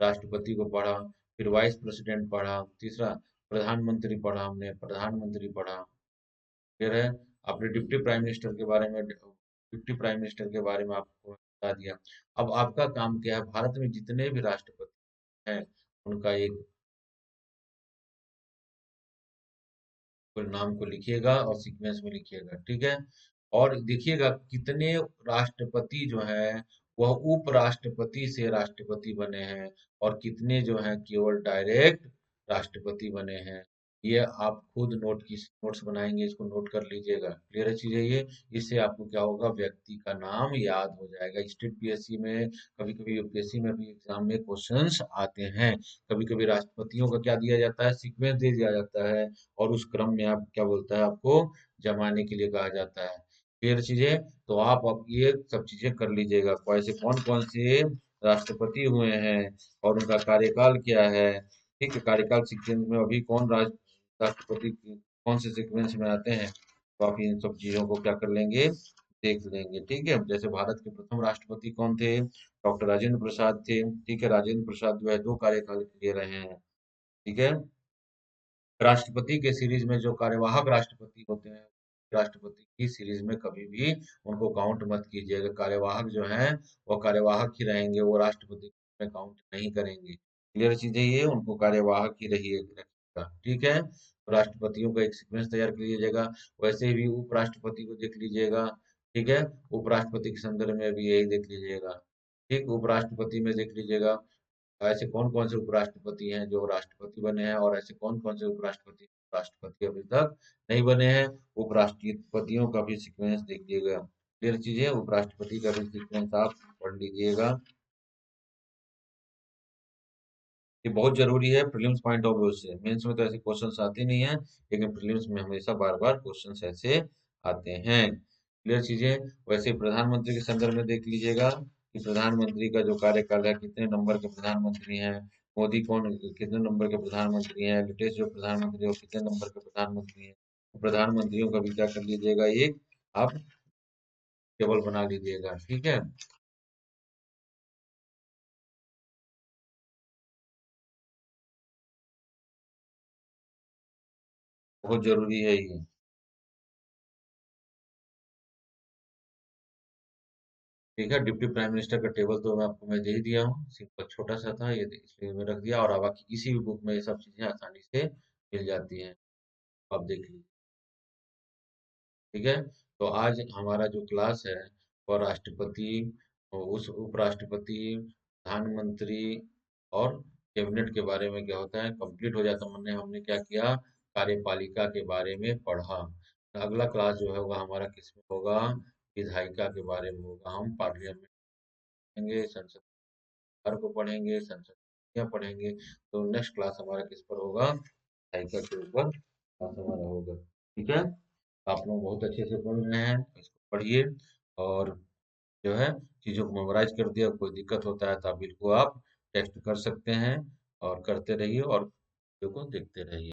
राष्ट्रपति को पढ़ा, फिर वाइस प्रेसिडेंट पढ़ा, तीसरा प्रधानमंत्री पढ़ा, हमने प्रधानमंत्री पढ़ा, क्लियर है। आपने डिप्टी प्राइम मिनिस्टर के बारे में, डिप्टी प्राइम मिनिस्टर के बारे में आपको बता दिया। अब आपका काम क्या है? भारत में जितने भी राष्ट्रपति हैं उनका एक फिर नाम को लिखिएगा और सीक्वेंस में लिखिएगा, ठीक है। और देखिएगा कितने राष्ट्रपति जो है वह उपराष्ट्रपति से राष्ट्रपति बने हैं, और कितने जो हैं केवल डायरेक्ट राष्ट्रपति बने हैं। ये आप खुद नोट्स बनाएंगे, इसको नोट कर लीजिएगा। क्लियर चीज है ये। इससे आपको क्या होगा? व्यक्ति का नाम याद हो जाएगा। स्टेट पीएससी में, कभी कभी यूपीएससी में भी एग्जाम में क्वेश्चंस आते हैं। कभी कभी राष्ट्रपतियों का क्या दिया जाता है? सीक्वेंस दे दिया जाता है, और उस क्रम में आप क्या बोलता है, आपको जमाने के लिए कहा जाता है। क्लियर चीजें। तो आप अब ये सब चीजें कर लीजिएगा, ऐसे कौन कौन से राष्ट्रपति हुए हैं और उनका कार्यकाल क्या है। ठीक है, कार्यकाल सीक्वेंस में अभी कौन राष्ट्रपति कौन से सीक्वेंस में आते हैं, तो आप इन सब चीजों को क्या कर लेंगे? देख लेंगे, ठीक है। जैसे भारत के प्रथम राष्ट्रपति कौन थे? डॉक्टर राजेंद्र प्रसाद थे, ठीक है। राजेंद्र प्रसाद जो है 2 कार्यकाल के लिए रहे हैं, ठीक है। राष्ट्रपति के सीरीज में जो कार्यवाहक राष्ट्रपति होते हैं, राष्ट्रपति की सीरीज में कभी भी उनको काउंट मत कीजिएगा। कार्यवाहक जो हैं वो कार्यवाहक ही रहेंगे, वो राष्ट्रपति में काउंट नहीं करेंगे। क्लियर चीजें ये, उनको कार्यवाहक ही रखिएगा, ठीक है। तो राष्ट्रपतियों का एक सीक्वेंस तैयार कर लीजिएगा। वैसे भी उपराष्ट्रपति को देख लीजिएगा, ठीक है। उपराष्ट्रपति के संदर्भ में भी यही देख लीजिएगा, ठीक। उपराष्ट्रपति में देख लीजिएगा ऐसे कौन-कौन से उपराष्ट्रपति हैं जो राष्ट्रपति बने हैं, और ऐसे कौन-कौन से उपराष्ट्रपति राष्ट्रपति अभी तक नहीं बने हैं। उपराष्ट्रपतियों का भी सीक्वेंस देखिएगा। क्लियर चीज़ है, उपराष्ट्रपति का भी सीक्वेंस आप पढ़ लीजिएगा। ये बहुत ज़रूरी है प्रीलिम्स पॉइंट ऑफ व्यू से। मेंस में तो ऐसे क्वेश्चंस आते नहीं हैं, लेकिन प्रीलिम्स में हमेशा बार-बार क्वेश्चंस ऐसे आते हैं। क्लियर चीज़ें। वैसे प्रधानमंत्री के संदर्भ में देख लीजिएगा कि प्रधानमंत्री का जो कार्यकाल है, कितने नंबर के प्रधानमंत्री हैं, मोदी कौन कितने नंबर के प्रधानमंत्री हैं, लेटेस्ट जो प्रधानमंत्री है वो कितने नंबर के प्रधानमंत्री हैं। तो प्रधानमंत्रियों का भी क्या कर लीजिएगा, एक आप टेबल बना लीजिएगा, ठीक है। बहुत ज़रूरी है ये। ठीक है, डिप्टी प्राइम मिनिस्टर का टेबल तो मैं दे ही दिया हूँ। सिंपल छोटा सा था ये, इसलिए मैं रख दिया। और अब बाकी किसी भी बुक में ये सब चीजें आसानी से मिल जाती हैं, आप देख लीजिए, ठीक है। तो आज हमारा जो क्लास है वो राष्ट्रपति, और उस उपराष्ट्रपति, प्रधानमंत्री और कैबिनेट के बारे में क्या होता है कंप्लीट हो जाता है। हमने हमने क्या किया? कार्यपालिका के बारे में पढ़ा। अगला क्लास जो है वो हमारा किसमें होगा? विधायिका के बारे में होगा। हम पार्लियामेंट पढ़ेंगे, संसद हर को पढ़ेंगे, संस्कृतियाँ पढ़ेंगे। तो नेक्स्ट क्लास हमारा किस पर होगा? साइकिल के ऊपर क्लास हमारा होगा, ठीक है। आप लोग बहुत अच्छे से पढ़ रहे हैं, इसको पढ़िए। और जो है चीज़ों को मेमोराइज कर दिया। कोई दिक्कत होता है तो आप बिल्कुल आप टेस्ट कर सकते हैं, और करते रहिए और वीडियो को देखते रहिए।